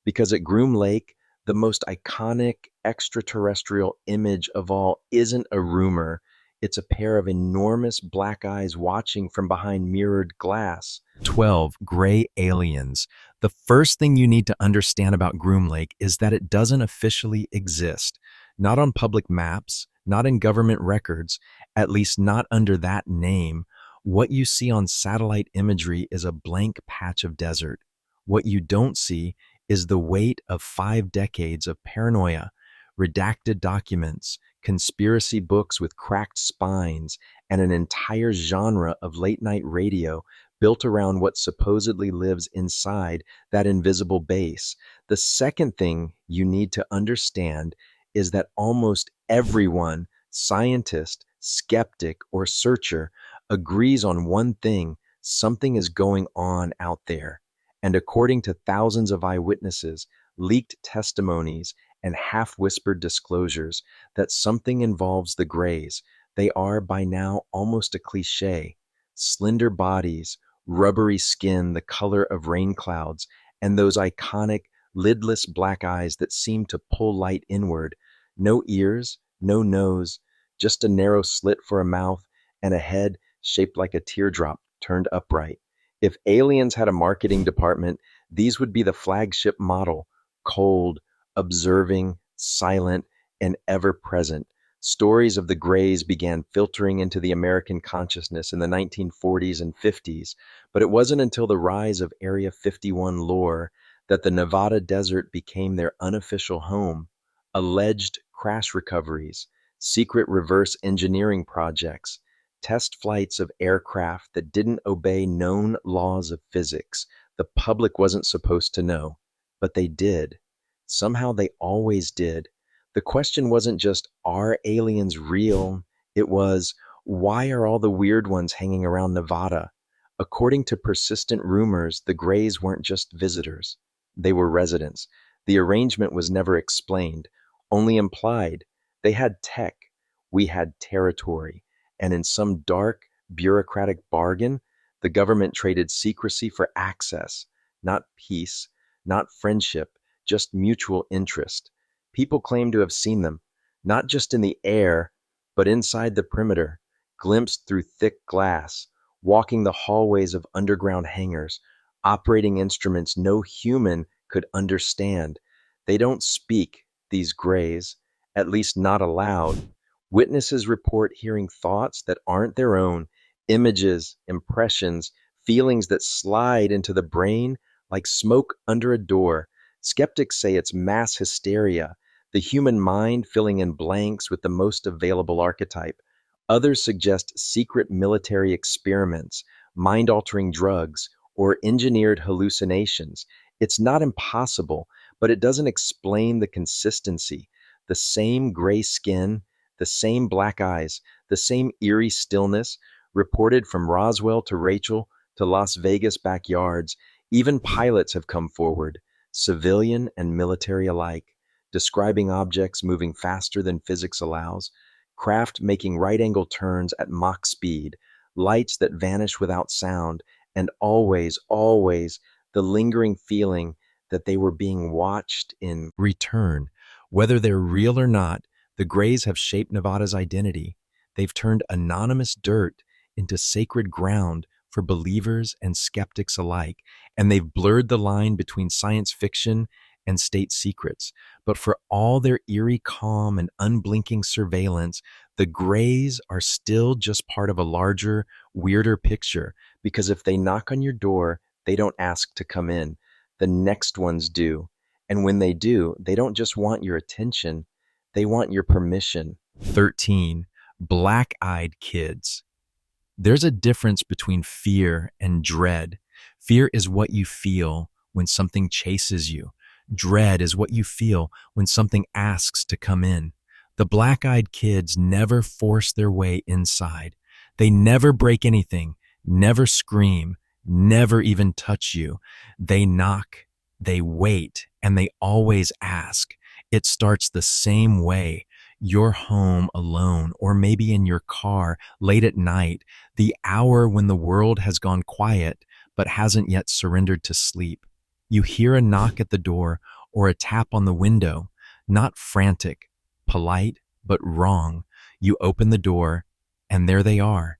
Because at Groom Lake, the most iconic extraterrestrial image of all isn't a rumor, it's a pair of enormous black eyes watching from behind mirrored glass. 12. Gray aliens. The first thing you need to understand about Groom Lake is that it doesn't officially exist. Not on public maps, not in government records, at least not under that name. What you see on satellite imagery is a blank patch of desert. What you don't see is the weight of 5 decades of paranoia, redacted documents, conspiracy books with cracked spines, and an entire genre of late night radio built around what supposedly lives inside that invisible base. The second thing you need to understand is that almost everyone, scientist, skeptic, or searcher, agrees on one thing: something is going on out there. And according to thousands of eyewitnesses, leaked testimonies, and half whispered disclosures, that something involves the Greys. They are by now almost a cliche: slender bodies, rubbery skin the color of rain clouds, and those iconic, lidless black eyes that seem to pull light inward. No ears, no nose, just a narrow slit for a mouth, and a head shaped like a teardrop turned upright. If aliens had a marketing department, these would be the flagship model: cold, observing, silent, and ever present. Stories of the Greys began filtering into the American consciousness in the 1940s and 50s, but it wasn't until the rise of Area 51 lore that the Nevada desert became their unofficial home. Alleged crash recoveries, secret reverse engineering projects, test flights of aircraft that didn't obey known laws of physics. The public wasn't supposed to know. But they did. Somehow they always did. The question wasn't just, are aliens real? It was, why are all the weird ones hanging around Nevada? According to persistent rumors, the Greys weren't just visitors. They were residents. The arrangement was never explained, only implied. They had tech. We had territory. And in some dark, bureaucratic bargain, the government traded secrecy for access, not peace, not friendship, just mutual interest. People claim to have seen them, not just in the air, but inside the perimeter, glimpsed through thick glass, walking the hallways of underground hangars, operating instruments no human could understand. They don't speak, these Greys, at least not aloud. Witnesses report hearing thoughts that aren't their own, images, impressions, feelings that slide into the brain like smoke under a door. Skeptics say it's mass hysteria, the human mind filling in blanks with the most available archetype. Others suggest secret military experiments, mind altering drugs, or engineered hallucinations. It's not impossible, but it doesn't explain the consistency. The same gray skin, the same black eyes, the same eerie stillness, reported from Roswell to Rachel to Las Vegas backyards. Even pilots have come forward, civilian and military alike, describing objects moving faster than physics allows, craft making right angle turns at Mach speed, lights that vanish without sound, and always, always the lingering feeling that they were being watched in return. Whether they're real or not, the Greys have shaped Nevada's identity. They've turned anonymous dirt into sacred ground for believers and skeptics alike, and they've blurred the line between science fiction and state secrets. But for all their eerie calm and unblinking surveillance, the Greys are still just part of a larger, weirder picture, because if they knock on your door, they don't ask to come in. The next ones do. And when they do, they don't just want your attention, they want your permission. 13. Black-eyed kids. There's a difference between fear and dread. Fear is what you feel when something chases you. Dread is what you feel when something asks to come in. The black-eyed kids never force their way inside. They never break anything, never scream, never even touch you. They knock, they wait, and they always ask. It starts the same way. You're home alone, or maybe in your car late at night, the hour when the world has gone quiet but hasn't yet surrendered to sleep. You hear a knock at the door or a tap on the window, not frantic, polite, but wrong. You open the door, and there they are.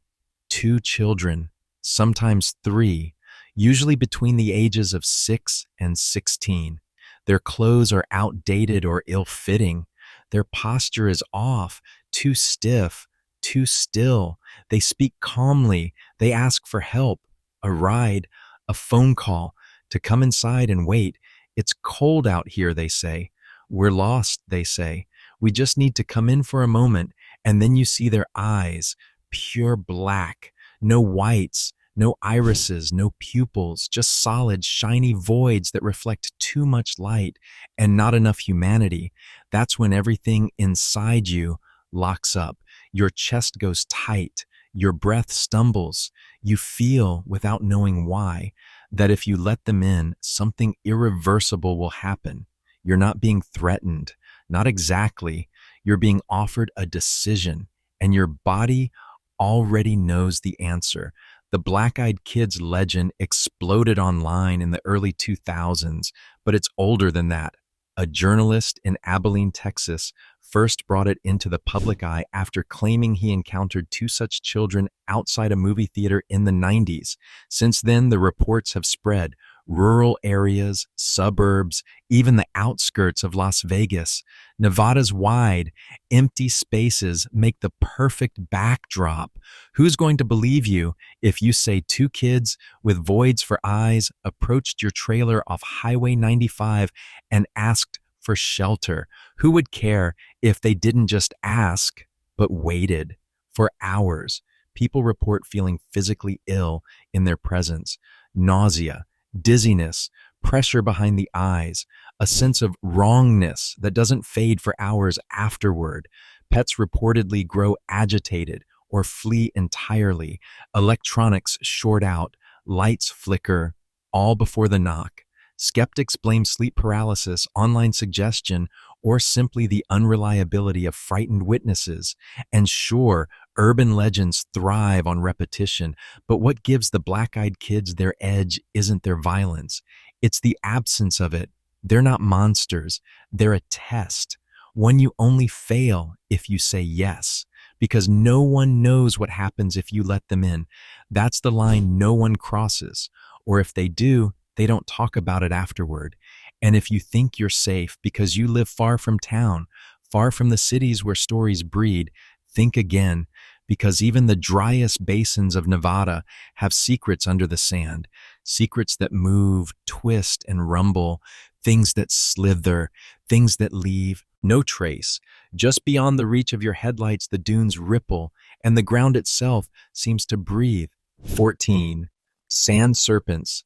Two children, sometimes three, usually between the ages of 6 and 16. Their clothes are outdated or ill-fitting. Their posture is off, too stiff, too still. They speak calmly. They ask for help, a ride, a phone call, to come inside and wait. It's cold out here, they say. We're lost, they say. We just need to come in for a moment. And then you see their eyes, pure black, no whites, no irises, no pupils, just solid, shiny voids that reflect too much light and not enough humanity. That's when everything inside you locks up. Your chest goes tight. Your breath stumbles. You feel, without knowing why, that if you let them in, something irreversible will happen. You're not being threatened. Not exactly. You're being offered a decision, and your body already knows the answer. The Black-Eyed Kids legend exploded online in the early 2000s, but it's older than that. A journalist in Abilene, Texas, first brought it into the public eye after claiming he encountered two such children outside a movie theater in the 90s. Since then, the reports have spread. Rural areas, suburbs, even the outskirts of Las Vegas. Nevada's wide, empty spaces make the perfect backdrop. Who's going to believe you if you say two kids with voids for eyes approached your trailer off Highway 95 and asked for shelter? Who would care if they didn't just ask, but waited for hours? People report feeling physically ill in their presence, nausea, dizziness, pressure behind the eyes, a sense of wrongness that doesn't fade for hours afterward. Pets reportedly grow agitated or flee entirely. Electronics short out, lights flicker, all before the knock. Skeptics blame sleep paralysis, online suggestion, or simply the unreliability of frightened witnesses. And sure, urban legends thrive on repetition, but what gives the black-eyed kids their edge isn't their violence. It's the absence of it. They're not monsters. They're a test. One you only fail if you say yes, because no one knows what happens if you let them in. That's the line no one crosses. Or if they do, they don't talk about it afterward. And if you think you're safe because you live far from town, far from the cities where stories breed, think again, because even the driest basins of Nevada have secrets under the sand, secrets that move, twist, and rumble, things that slither, things that leave no trace. Just beyond the reach of your headlights, the dunes ripple, and the ground itself seems to breathe. 14. Sand serpents.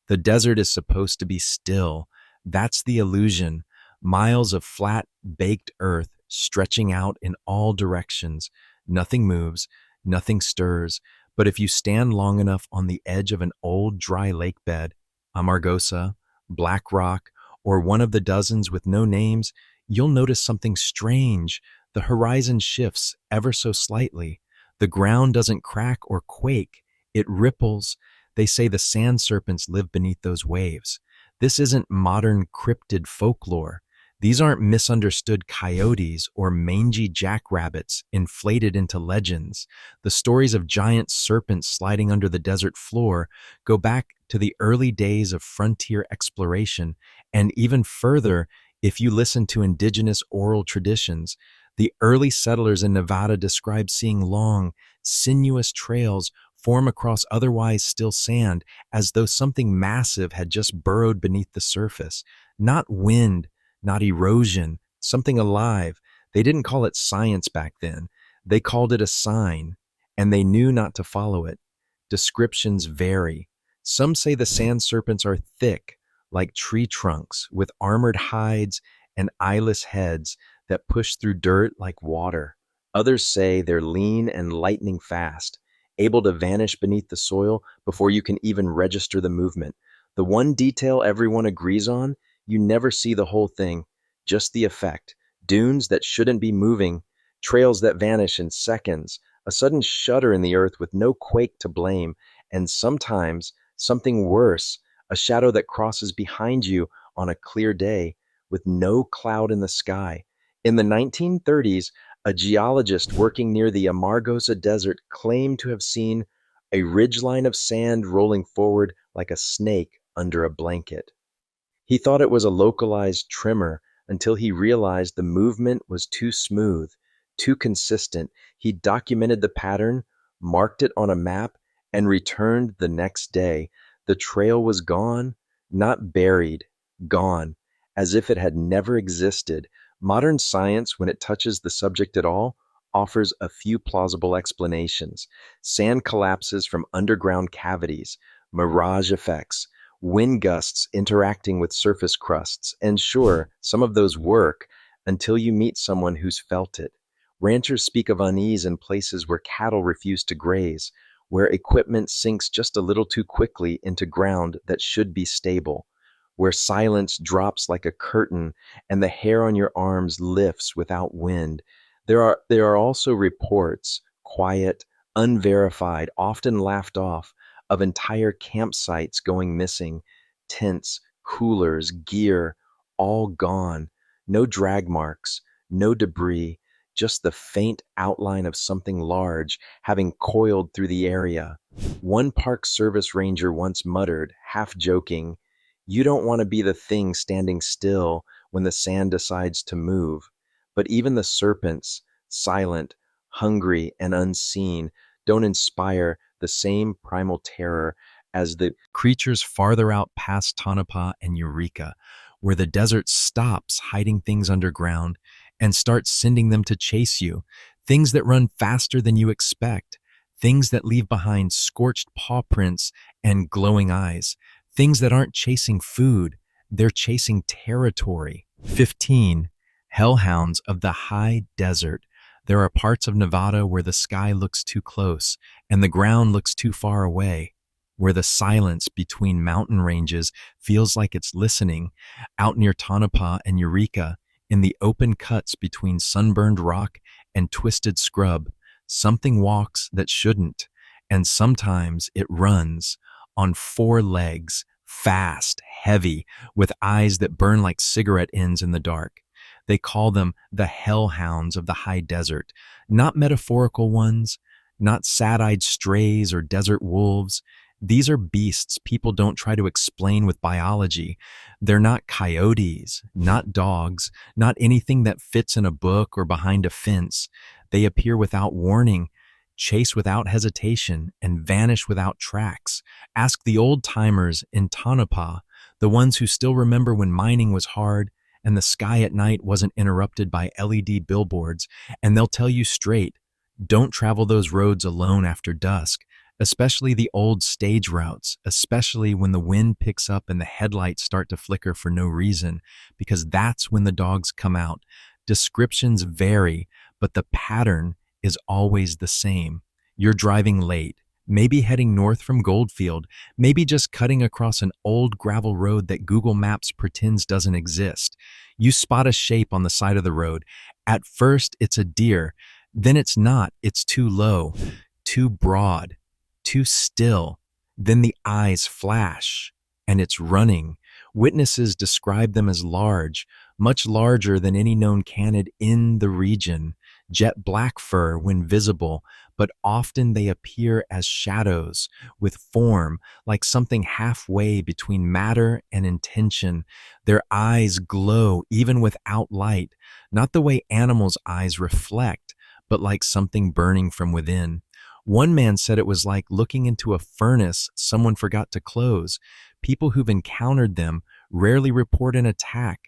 The desert is supposed to be still. That's the illusion. Miles of flat, baked earth stretching out in all directions. Nothing moves, nothing stirs. But if you stand long enough on the edge of an old dry lake bed, Amargosa, Black Rock, or one of the dozens with no names, you'll notice something strange. The horizon shifts ever so slightly. The ground doesn't crack or quake. It ripples. They say the sand serpents live beneath those waves. This isn't modern cryptid folklore. These aren't misunderstood coyotes or mangy jackrabbits inflated into legends. The stories of giant serpents sliding under the desert floor go back to the early days of frontier exploration, and even further if you listen to indigenous oral traditions. The early settlers in Nevada described seeing long, sinuous trails form across otherwise still sand, as though something massive had just burrowed beneath the surface. Not wind, not erosion, something alive. They didn't call it science back then. They called it a sign, and they knew not to follow it. Descriptions vary. Some say the sand serpents are thick, like tree trunks, with armored hides and eyeless heads that push through dirt like water. Others say they're lean and lightning fast, able to vanish beneath the soil before you can even register the movement. The one detail everyone agrees on: you never see the whole thing, just the effect. Dunes that shouldn't be moving, trails that vanish in seconds, a sudden shudder in the earth with no quake to blame, and sometimes something worse, a shadow that crosses behind you on a clear day with no cloud in the sky. In the 1930s, a geologist working near the Amargosa Desert claimed to have seen a ridgeline of sand rolling forward like a snake under a blanket. He thought it was a localized tremor until he realized the movement was too smooth, too consistent. He documented the pattern, marked it on a map, and returned the next day. The trail was gone, not buried, gone, as if it had never existed. Modern science, when it touches the subject at all, offers a few plausible explanations. Sand collapses from underground cavities, mirage effects, wind gusts interacting with surface crusts, and sure, some of those work until you meet someone who's felt it. Ranchers speak of unease in places where cattle refuse to graze, where equipment sinks just a little too quickly into ground that should be stable, where silence drops like a curtain and the hair on your arms lifts without wind. There are also reports, quiet, unverified, often laughed off, of entire campsites going missing, tents, coolers, gear, all gone. No drag marks, no debris, just the faint outline of something large having coiled through the area. One Park Service ranger once muttered, half joking, "You don't want to be the thing standing still when the sand decides to move." But even the serpents, silent, hungry, and unseen, don't inspire the same primal terror as the creatures farther out past Tonopah and Eureka, where the desert stops hiding things underground and starts sending them to chase you, things that run faster than you expect, things that leave behind scorched paw prints and glowing eyes, Things that aren't chasing food, they're chasing territory. 15. Hellhounds of the high desert. There are parts of Nevada where the sky looks too close and the ground looks too far away, where the silence between mountain ranges feels like it's listening. Out near Tonopah and Eureka, in the open cuts between sunburned rock and twisted scrub, something walks that shouldn't, and sometimes it runs on four legs, fast, heavy, with eyes that burn like cigarette ends in the dark. They call them the hellhounds of the high desert, not metaphorical ones, not sad-eyed strays or desert wolves. These are beasts people don't try to explain with biology. They're not coyotes, not dogs, not anything that fits in a book or behind a fence. They appear without warning, chase without hesitation, and vanish without tracks. Ask the old-timers in Tonopah, the ones who still remember when mining was hard and the sky at night wasn't interrupted by LED billboards, and they'll tell you straight, don't travel those roads alone after dusk, especially the old stage routes, especially when the wind picks up and the headlights start to flicker for no reason, because that's when the dogs come out. Descriptions vary, but the pattern is always the same. You're driving late, maybe heading north from Goldfield, maybe just cutting across an old gravel road that Google Maps pretends doesn't exist. You spot a shape on the side of the road. At first, it's a deer. Then it's not. It's too low, too broad, too still. Then the eyes flash, and it's running. Witnesses describe them as large, much larger than any known canid in the region. Jet black fur when visible, but often they appear as shadows, with form like something halfway between matter and intention. Their eyes glow even without light, not the way animals' eyes reflect, but like something burning from within. One man said it was like looking into a furnace someone forgot to close. People who've encountered them rarely report an attack.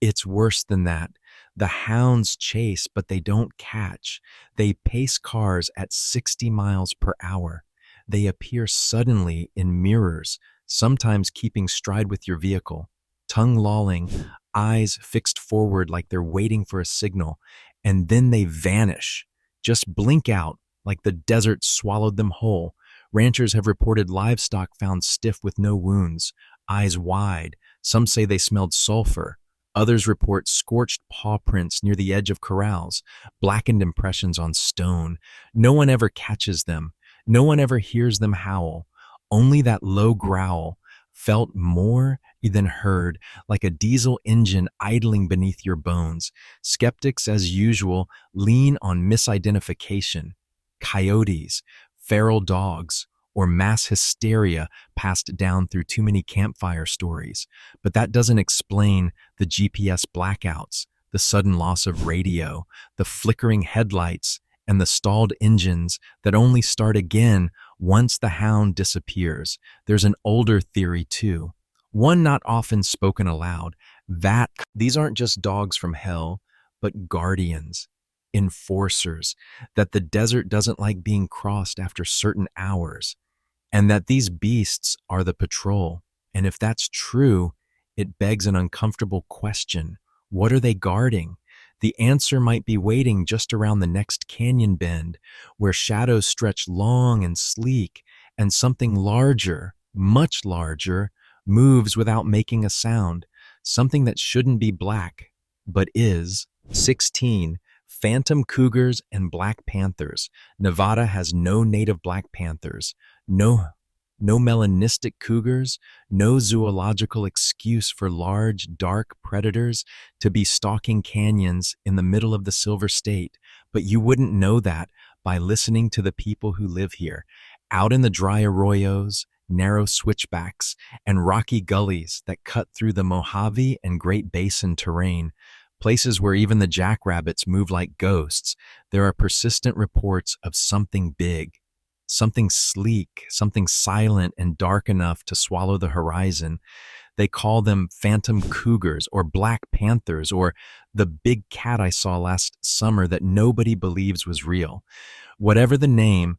It's worse than that. The hounds chase, but they don't catch. They pace cars at 60 miles per hour. They appear suddenly in mirrors, sometimes keeping stride with your vehicle, tongue lolling, eyes fixed forward like they're waiting for a signal, and then they vanish, just blink out like the desert swallowed them whole. Ranchers have reported livestock found stiff with no wounds, eyes wide. Some say they smelled sulfur. Others report scorched paw prints near the edge of corrals, blackened impressions on stone. No one ever catches them. No one ever hears them howl. Only that low growl, felt more than heard, like a diesel engine idling beneath your bones. Skeptics, as usual, lean on misidentification. Coyotes, feral dogs, or mass hysteria passed down through too many campfire stories. But that doesn't explain the GPS blackouts, the sudden loss of radio, the flickering headlights, and the stalled engines that only start again once the hound disappears. There's an older theory too, one not often spoken aloud, that these aren't just dogs from hell, but guardians, enforcers, that the desert doesn't like being crossed after certain hours, and that these beasts are the patrol. And if that's true, it begs an uncomfortable question. What are they guarding? The answer might be waiting just around the next canyon bend, where shadows stretch long and sleek, and something larger, much larger, moves without making a sound, something that shouldn't be black, but is. 16. Phantom cougars and black panthers. Nevada has no native black panthers, no melanistic cougars, no zoological excuse for large, dark predators to be stalking canyons in the middle of the Silver State. But you wouldn't know that by listening to the people who live here, out in the dry arroyos, narrow switchbacks, and rocky gullies that cut through the Mojave and Great Basin terrain. Places where even the jackrabbits move like ghosts, there are persistent reports of something big, something sleek, something silent and dark enough to swallow the horizon. They call them phantom cougars or black panthers or the big cat I saw last summer that nobody believes was real. Whatever the name,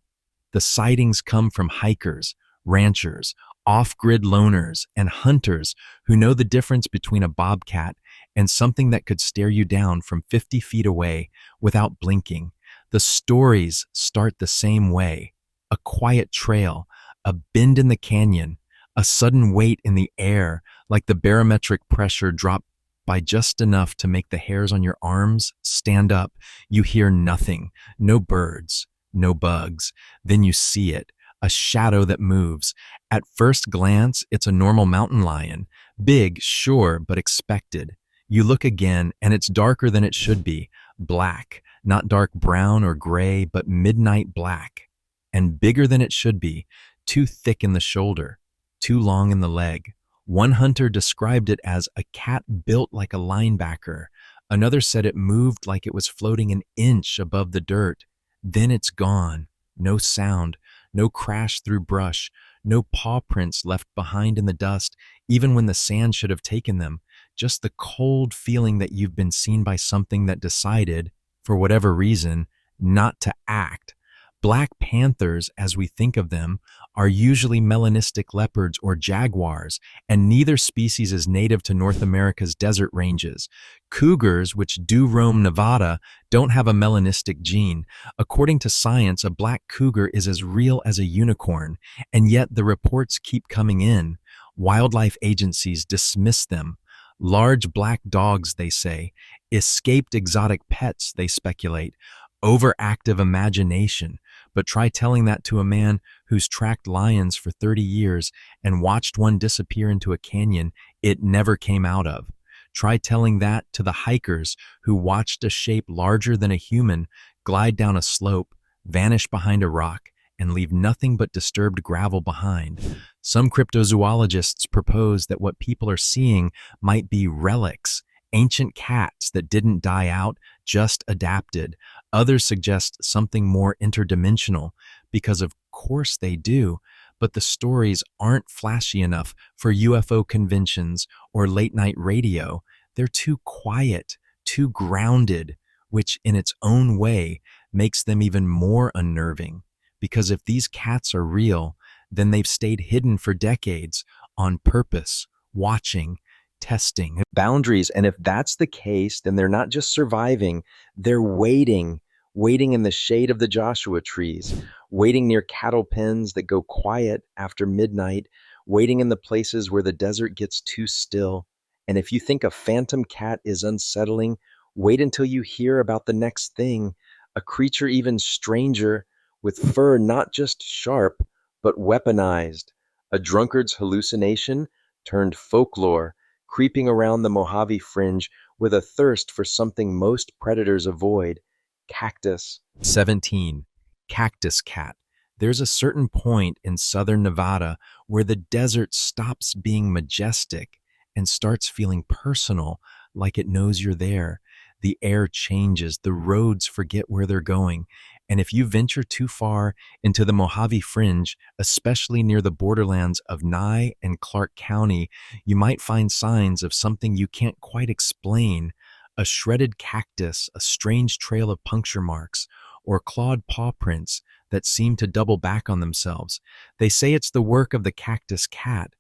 the sightings come from hikers, ranchers, off-grid loners, and hunters who know the difference between a bobcat and something that could stare you down from 50 feet away without blinking. The stories start the same way: a quiet trail, a bend in the canyon, a sudden weight in the air, like the barometric pressure dropped by just enough to make the hairs on your arms stand up. You hear nothing, no birds, no bugs. Then you see it, a shadow that moves. At first glance, it's a normal mountain lion. Big, sure, but expected. You look again, and it's darker than it should be. Black, not dark brown or gray, but midnight black. And bigger than it should be, too thick in the shoulder, too long in the leg. One hunter described it as a cat built like a linebacker. Another said it moved like it was floating an inch above the dirt. Then it's gone. No sound, no crash through brush, no paw prints left behind in the dust, even when the sand should have taken them. Just the cold feeling that you've been seen by something that decided, for whatever reason, not to act. Black panthers, as we think of them, are usually melanistic leopards or jaguars, and neither species is native to North America's desert ranges. Cougars, which do roam Nevada, don't have a melanistic gene. According to science, a black cougar is as real as a unicorn, and yet the reports keep coming in. Wildlife agencies dismiss them. Large black dogs, they say. Escaped exotic pets, they speculate. Overactive imagination. But try telling that to a man who's tracked lions for 30 years and watched one disappear into a canyon it never came out of. Try telling that to the hikers who watched a shape larger than a human glide down a slope, vanish behind a rock, and leave nothing but disturbed gravel behind. Some cryptozoologists propose that what people are seeing might be relics, ancient cats that didn't die out, just adapted. Others suggest something more interdimensional, because of course they do, but the stories aren't flashy enough for UFO conventions or late-night radio. They're too quiet, too grounded, which in its own way makes them even more unnerving. Because if these cats are real, then they've stayed hidden for decades on purpose, watching, testing. Boundaries. And if that's the case, then they're not just surviving, they're waiting in the shade of the Joshua trees, waiting near cattle pens that go quiet after midnight, waiting in the places where the desert gets too still. And if you think a phantom cat is unsettling, wait until you hear about the next thing, a creature even stranger, with fur not just sharp, but weaponized, a drunkard's hallucination turned folklore, creeping around the Mojave fringe with a thirst for something most predators avoid: cactus. 17. Cactus cat. There's a certain point in southern Nevada where the desert stops being majestic and starts feeling personal, like it knows you're there. The air changes, the roads forget where they're going, and if you venture too far into the Mojave Fringe, especially near the borderlands of Nye and Clark County, you might find signs of something you can't quite explain: a shredded cactus, a strange trail of puncture marks, or clawed paw prints that seem to double back on themselves. They say it's the work of the cactus cat.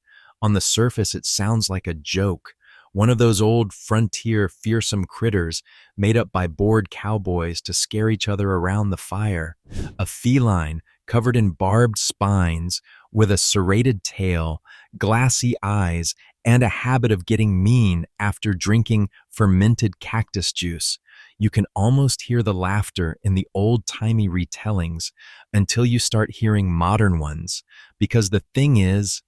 On the surface, it sounds like a joke, one of those old frontier fearsome critters made up by bored cowboys to scare each other around the fire. A feline covered in barbed spines, with a serrated tail, glassy eyes, and a habit of getting mean after drinking fermented cactus juice. You can almost hear the laughter in the old-timey retellings until you start hearing modern ones, because the thing is,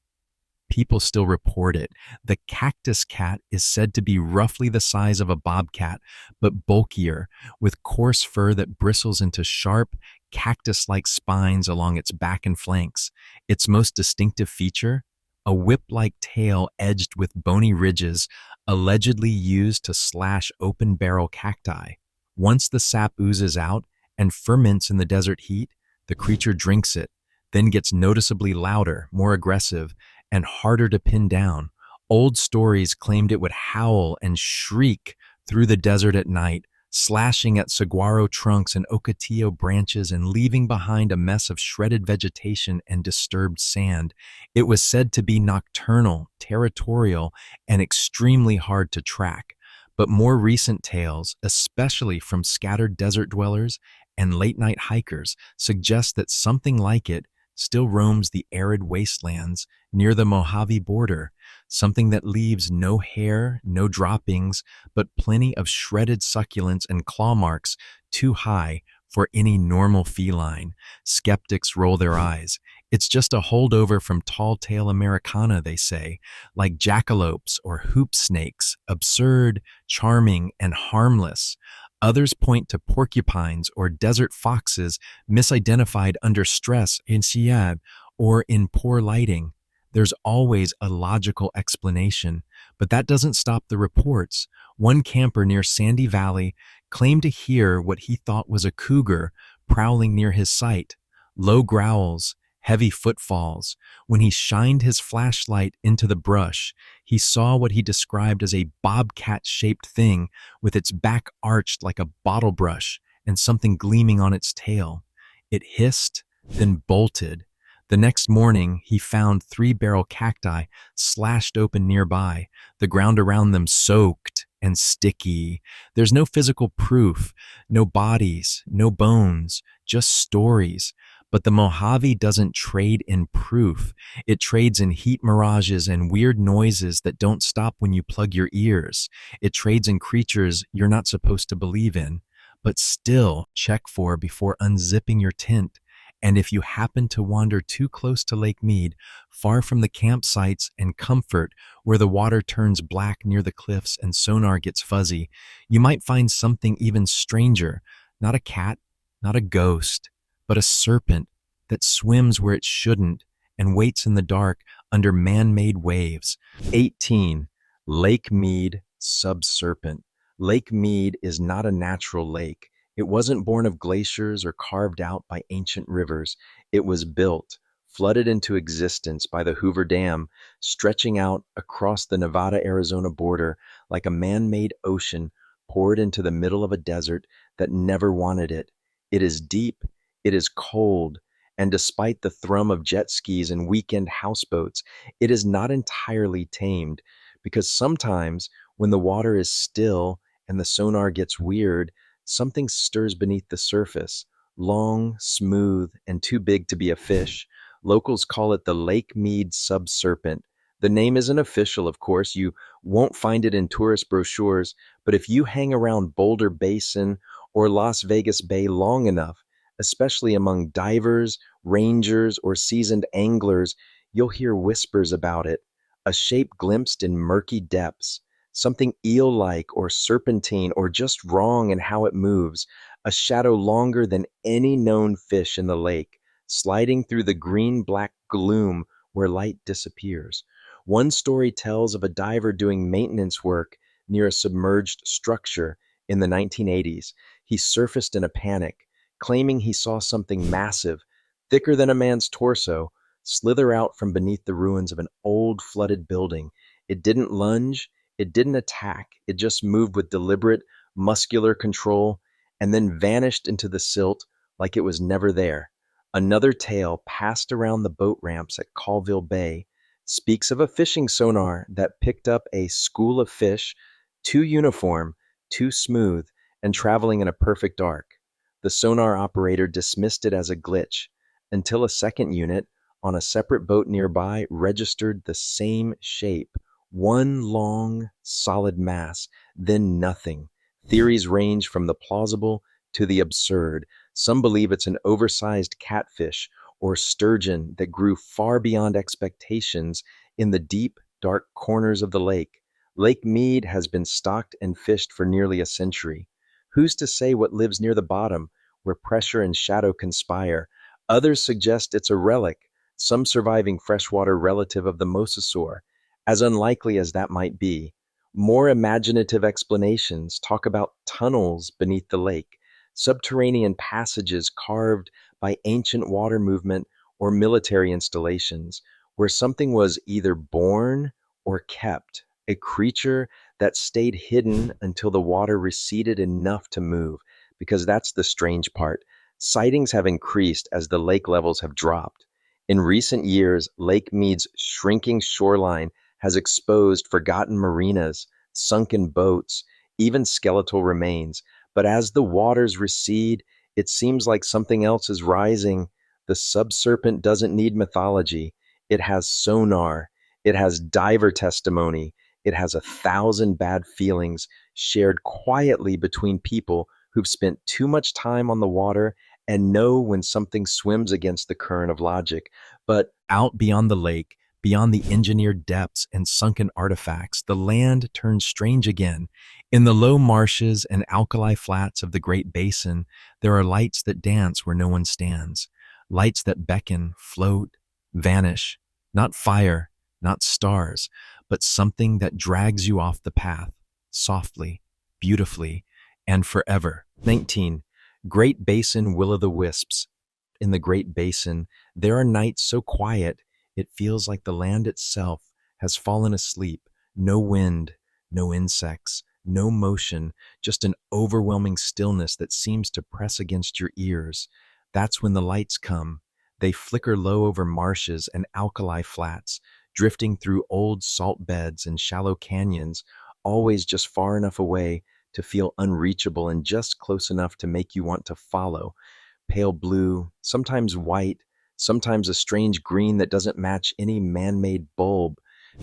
people still report it. The cactus cat is said to be roughly the size of a bobcat, but bulkier, with coarse fur that bristles into sharp, cactus-like spines along its back and flanks. Its most distinctive feature? A whip-like tail edged with bony ridges, allegedly used to slash open-barrel cacti. Once the sap oozes out and ferments in the desert heat, the creature drinks it, then gets noticeably louder, more aggressive, and harder to pin down. Old stories claimed it would howl and shriek through the desert at night, slashing at saguaro trunks and ocotillo branches and leaving behind a mess of shredded vegetation and disturbed sand. It was said to be nocturnal, territorial, and extremely hard to track. But more recent tales, especially from scattered desert dwellers and late night hikers, suggest that something like it still roams the arid wastelands near the Mojave border, something that leaves no hair, no droppings, but plenty of shredded succulents and claw marks too high for any normal feline. Skeptics roll their eyes. It's just a holdover from tall-tale Americana, they say, like jackalopes or hoop snakes, absurd, charming, and harmless. Others point to porcupines or desert foxes misidentified under stress in Siad or in poor lighting. There's always a logical explanation, but that doesn't stop the reports. One camper near Sandy Valley claimed to hear what he thought was a cougar prowling near his site. Low growls, heavy footfalls. When he shined his flashlight into the brush, he saw what he described as a bobcat-shaped thing with its back arched like a bottle brush and something gleaming on its tail. It hissed, then bolted. The next morning, he found 3-barrel cacti slashed open nearby, the ground around them soaked and sticky. There's no physical proof, no bodies, no bones, just stories. But the Mojave doesn't trade in proof. It trades in heat mirages and weird noises that don't stop when you plug your ears. It trades in creatures you're not supposed to believe in, but still check for before unzipping your tent. And if you happen to wander too close to Lake Mead, far from the campsites and comfort where the water turns black near the cliffs and sonar gets fuzzy, you might find something even stranger. Not a cat, not a ghost, but a serpent that swims where it shouldn't and waits in the dark under man-made waves. 18. Lake Mead subserpent. Lake Mead is not a natural lake. It wasn't born of glaciers or carved out by ancient rivers. It was built, flooded into existence by the Hoover Dam, stretching out across the Nevada-Arizona border like a man-made ocean poured into the middle of a desert that never wanted it. It is deep, it is cold, and despite the thrum of jet skis and weekend houseboats, it is not entirely tamed, because sometimes when the water is still and the sonar gets weird, something stirs beneath the surface, long, smooth, and too big to be a fish. Locals call it the Lake Mead subserpent. The name isn't official, of course. You won't find it in tourist brochures, but if you hang around Boulder Basin or Las Vegas Bay long enough, especially among divers, rangers, or seasoned anglers, you'll hear whispers about it, a shape glimpsed in murky depths, something eel-like or serpentine or just wrong in how it moves, a shadow longer than any known fish in the lake, sliding through the green-black gloom where light disappears. One story tells of a diver doing maintenance work near a submerged structure in the 1980s. He surfaced in a panic, claiming he saw something massive, thicker than a man's torso, slither out from beneath the ruins of an old flooded building. It didn't lunge, it didn't attack, it just moved with deliberate, muscular control and then vanished into the silt like it was never there. Another tale passed around the boat ramps at Colville Bay speaks of a fishing sonar that picked up a school of fish, too uniform, too smooth, and traveling in a perfect arc. The sonar operator dismissed it as a glitch until a second unit on a separate boat nearby registered the same shape, one long, solid mass, then nothing. Theories range from the plausible to the absurd. Some believe it's an oversized catfish or sturgeon that grew far beyond expectations in the deep, dark corners of the lake. Lake Mead has been stocked and fished for nearly a century. Who's to say what lives near the bottom, where pressure and shadow conspire? Others suggest it's a relic, some surviving freshwater relative of the mosasaur. As unlikely as that might be, more imaginative explanations talk about tunnels beneath the lake, subterranean passages carved by ancient water movement or military installations, where something was either born or kept, a creature that stayed hidden until the water receded enough to move, because that's the strange part. Sightings have increased as the lake levels have dropped. In recent years, Lake Mead's shrinking shoreline has exposed forgotten marinas, sunken boats, even skeletal remains. But as the waters recede, it seems like something else is rising. The subserpent doesn't need mythology. It has sonar. It has diver testimony. It has 1,000 bad feelings shared quietly between people who've spent too much time on the water and know when something swims against the current of logic. But Out beyond the lake, beyond the engineered depths and sunken artifacts, the land turns strange again. In the low marshes and alkali flats of the Great Basin, there are lights that dance where no one stands, lights that beckon, float, vanish, not fire, not stars, but something that drags you off the path, softly, beautifully, and forever. 19. Great Basin Will-o'-the-Wisps. In the Great Basin, there are nights so quiet it feels like the land itself has fallen asleep. No wind, no insects, no motion, just an overwhelming stillness that seems to press against your ears. That's when the lights come. They flicker low over marshes and alkali flats, drifting through old salt beds and shallow canyons, always just far enough away to feel unreachable and just close enough to make you want to follow. Pale blue, sometimes white, sometimes a strange green that doesn't match any man-made bulb.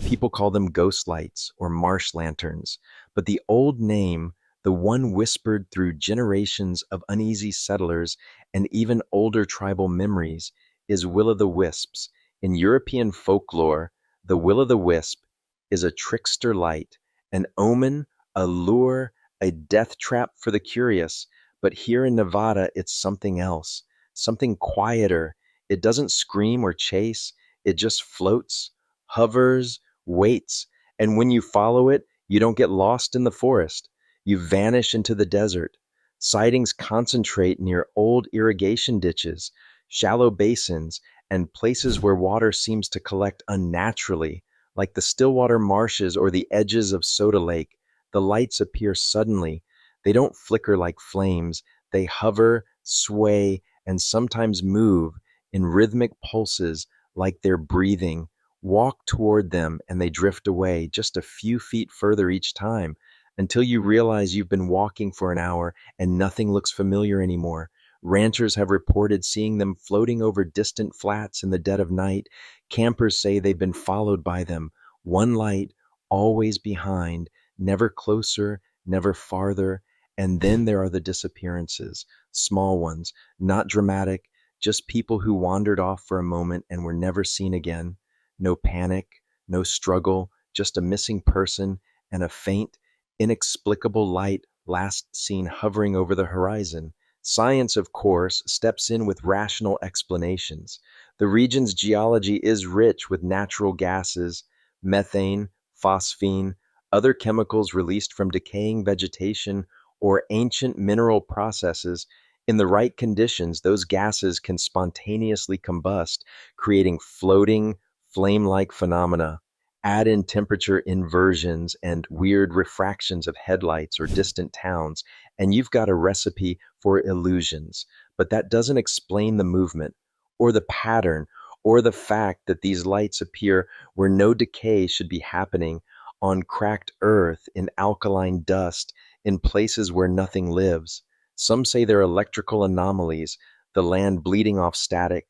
People call them ghost lights or marsh lanterns. But the old name, the one whispered through generations of uneasy settlers and even older tribal memories, is will-o'-the-wisps. In European folklore, the will-o'-the-wisp is a trickster light, an omen, a lure, a death trap for the curious. But here in Nevada, it's something else, something quieter. It doesn't scream or chase, it just floats, hovers, waits. And when you follow it, you don't get lost in the forest. You vanish into the desert. Sightings concentrate near old irrigation ditches, shallow basins, and places where water seems to collect unnaturally, like the Stillwater marshes or the edges of Soda Lake. The lights appear suddenly. They don't flicker like flames. They hover, sway, and sometimes move in rhythmic pulses like they're breathing. Walk toward them and they drift away just a few feet further each time until you realize you've been walking for an hour and nothing looks familiar anymore. Ranchers have reported seeing them floating over distant flats in the dead of night. Campers say they've been followed by them. One light, always behind, never closer, never farther. And then there are the disappearances, small ones, not dramatic, just people who wandered off for a moment and were never seen again. No panic, no struggle, just a missing person and a faint, inexplicable light last seen hovering over the horizon. Science, of course, steps in with rational explanations. The region's geology is rich with natural gases, methane, phosphine, other chemicals released from decaying vegetation or ancient mineral processes. In the right conditions, those gases can spontaneously combust, creating floating, flame-like phenomena. Add in temperature inversions and weird refractions of headlights or distant towns, and you've got a recipe for illusions. But that doesn't explain the movement, or the pattern, or the fact that these lights appear where no decay should be happening, on cracked earth, in alkaline dust, in places where nothing lives. Some say they're electrical anomalies, the land bleeding off static.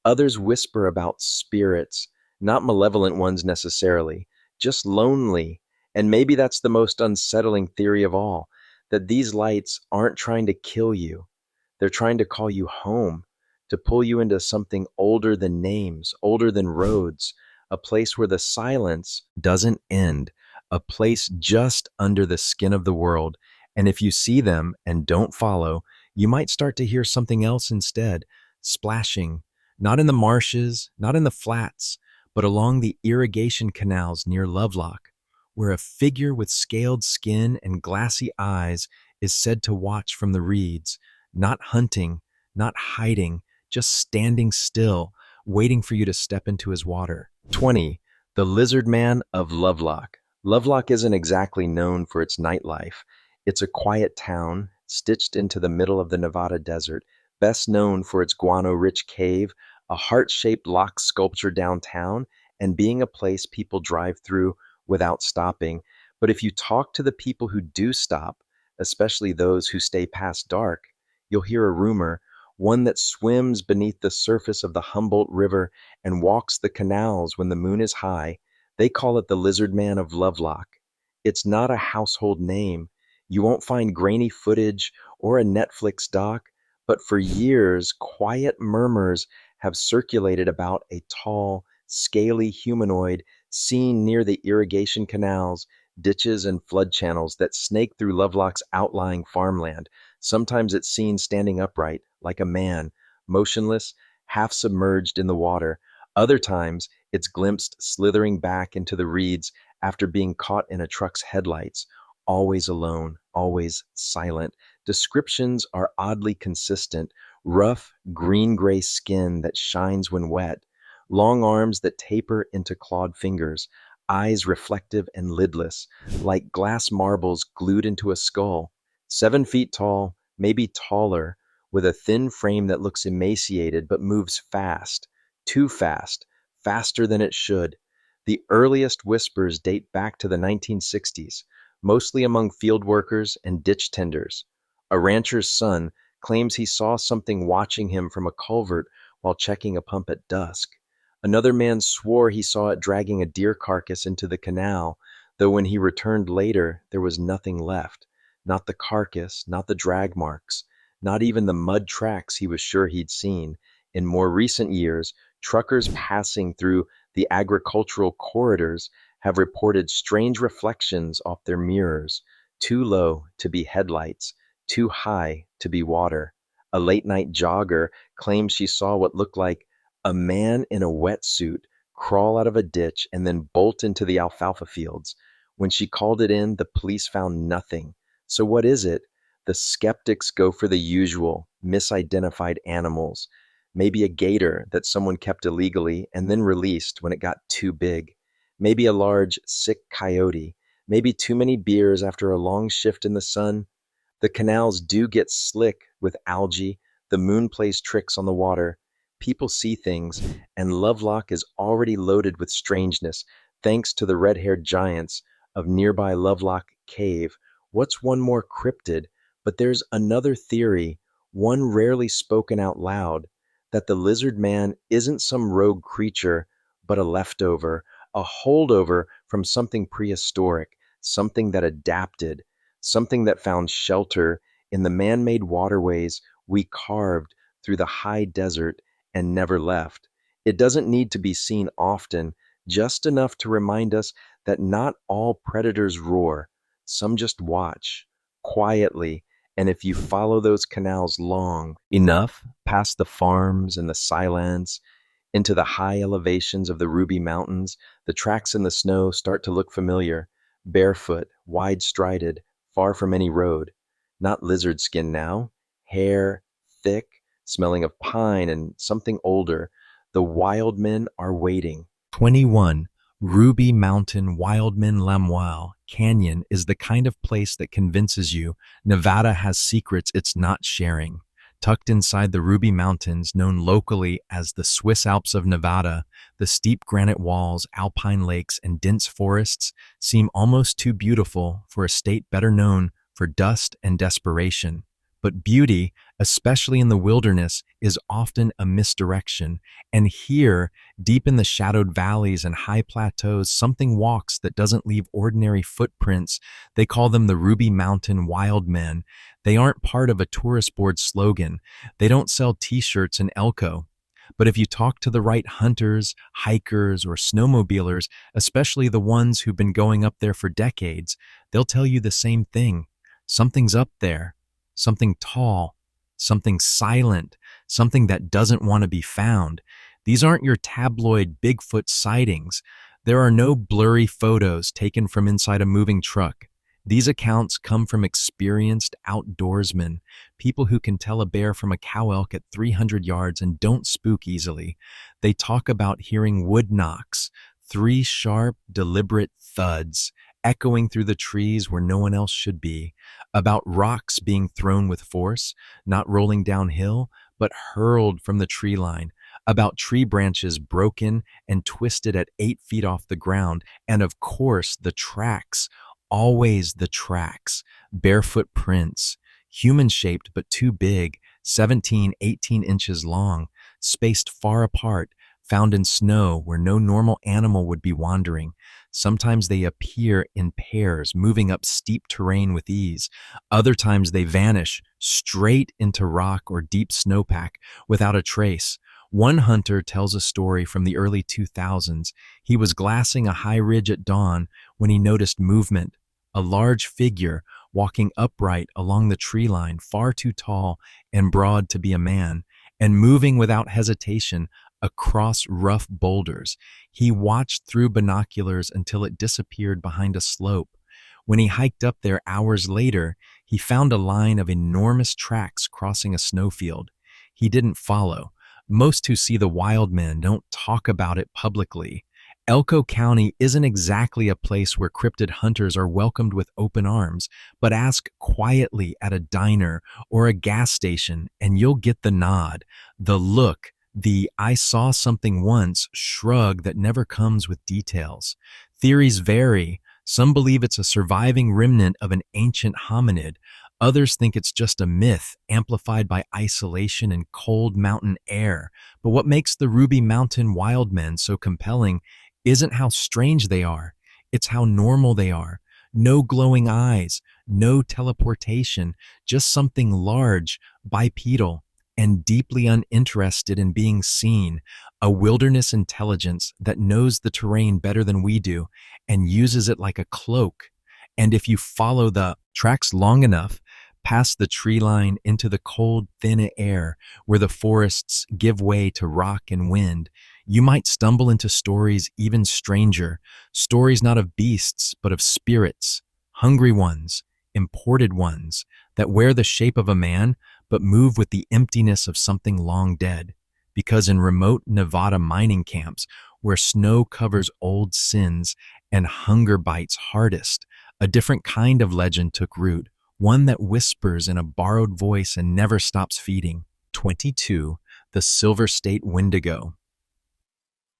Others whisper about spirits, not malevolent ones necessarily, just lonely. And maybe that's the most unsettling theory of all, that these lights aren't trying to kill you. They're trying to call you home, to pull you into something older than names, older than roads, a place where the silence doesn't end, a place just under the skin of the world. And if you see them and don't follow, you might start to hear something else instead, splashing, not in the marshes, not in the flats, but along the irrigation canals near Lovelock, where a figure with scaled skin and glassy eyes is said to watch from the reeds, not hunting, not hiding, just standing still, waiting for you to step into his water. 20. The Lizard Man of Lovelock. Lovelock isn't exactly known for its nightlife. It's a quiet town stitched into the middle of the Nevada desert, best known for its guano-rich cave, a heart-shaped lock sculpture downtown, and being a place people drive through without stopping. But if you talk to the people who do stop, especially those who stay past dark, you'll hear a rumor, one that swims beneath the surface of the Humboldt River and walks the canals when the moon is high. They call it the Lizard Man of Lovelock. It's not a household name. You won't find grainy footage or a Netflix doc, but for years, quiet murmurs have circulated about a tall, scaly humanoid seen near the irrigation canals, ditches, and flood channels that snake through Lovelock's outlying farmland. Sometimes it's seen standing upright, like a man, motionless, half submerged in the water. Other times, it's glimpsed slithering back into the reeds after being caught in a truck's headlights, always alone, always silent. Descriptions are oddly consistent: rough, green gray skin that shines when wet, long arms that taper into clawed fingers, eyes reflective and lidless, like glass marbles glued into a skull. 7 feet tall, maybe taller, with a thin frame that looks emaciated but moves fast, too fast, faster than it should. The earliest whispers date back to the 1960s, mostly among field workers and ditch tenders. A rancher's son claims he saw something watching him from a culvert while checking a pump at dusk. Another man swore he saw it dragging a deer carcass into the canal, though when he returned later, there was nothing left. Not the carcass, not the drag marks, not even the mud tracks he was sure he'd seen. In more recent years, truckers passing through the agricultural corridors have reported strange reflections off their mirrors, too low to be headlights, too high to be water. A late night jogger claims she saw what looked like a man in a wetsuit crawl out of a ditch and then bolt into the alfalfa fields. When she called it in, the police found nothing. So what is it? The skeptics go for the usual, misidentified animals. Maybe a gator that someone kept illegally and then released when it got too big. Maybe a large, sick coyote. Maybe too many beers after a long shift in the sun. The canals do get slick with algae. The moon plays tricks on the water. People see things, and Lovelock is already loaded with strangeness, thanks to the red-haired giants of nearby Lovelock Cave. What's one more cryptid? But there's another theory, one rarely spoken out loud, that the lizard man isn't some rogue creature, but a leftover, a holdover from something prehistoric, something that adapted, something that found shelter in the man-made waterways we carved through the high desert and never left. It doesn't need to be seen often, just enough to remind us that not all predators roar. Some just watch, quietly, and if you follow those canals long enough, past the farms and the silence, into the high elevations of the Ruby Mountains, the tracks in the snow start to look familiar, barefoot, wide-strided, far from any road. Not lizard skin now, hair, thick, smelling of pine and something older. The wild men are waiting. 21. Ruby Mountain Wildman Lamoille Canyon is the kind of place that convinces you Nevada has secrets it's not sharing. Tucked inside the Ruby Mountains, known locally as the Swiss Alps of Nevada, the steep granite walls, alpine lakes, and dense forests seem almost too beautiful for a state better known for dust and desperation. But beauty, especially in the wilderness, is often a misdirection. And here, deep in the shadowed valleys and high plateaus, something walks that doesn't leave ordinary footprints. They call them the Ruby Mountain Wild Men. They aren't part of a tourist board slogan. They don't sell t-shirts in Elko. But if you talk to the right hunters, hikers, or snowmobilers, especially the ones who've been going up there for decades, they'll tell you the same thing. Something's up there. Something tall, something silent, something that doesn't want to be found. These aren't your tabloid Bigfoot sightings. There are no blurry photos taken from inside a moving truck. These accounts come from experienced outdoorsmen, people who can tell a bear from a cow elk at 300 yards and don't spook easily. They talk about hearing wood knocks, 3 sharp, deliberate thuds, echoing through the trees where no one else should be, about rocks being thrown with force, not rolling downhill, but hurled from the tree line, about tree branches broken and twisted at 8 feet off the ground, and of course, the tracks, always the tracks, barefoot prints, human shaped but too big, 17, 18 inches long, spaced far apart, found in snow where no normal animal would be wandering. Sometimes they appear in pairs, moving up steep terrain with ease. Other times they vanish straight into rock or deep snowpack without a trace. One hunter tells a story from the early 2000s. He was glassing a high ridge at dawn when he noticed movement, a large figure walking upright along the tree line, far too tall and broad to be a man, and moving without hesitation across rough boulders. He watched through binoculars until it disappeared behind a slope. When he hiked up there hours later, he found a line of enormous tracks crossing a snowfield. He didn't follow. Most who see the wild men don't talk about it publicly. Elko County isn't exactly a place where cryptid hunters are welcomed with open arms, but ask quietly at a diner or a gas station and you'll get the nod, the look, the "I saw something once" shrug that never comes with details. Theories vary. Some believe it's a surviving remnant of an ancient hominid. Others think it's just a myth amplified by isolation and cold mountain air. But what makes the Ruby Mountain wild men so compelling isn't how strange they are, it's how normal they are. No glowing eyes, no teleportation, just something large, bipedal, and deeply uninterested in being seen, a wilderness intelligence that knows the terrain better than we do and uses it like a cloak. And if you follow the tracks long enough, past the tree line into the cold, thin air where the forests give way to rock and wind, you might stumble into stories even stranger, stories not of beasts, but of spirits, hungry ones, imported ones, that wear the shape of a man, but move with the emptiness of something long dead. Because in remote Nevada mining camps, where snow covers old sins and hunger bites hardest, a different kind of legend took root, one that whispers in a borrowed voice and never stops feeding. 22. The Silver State Wendigo.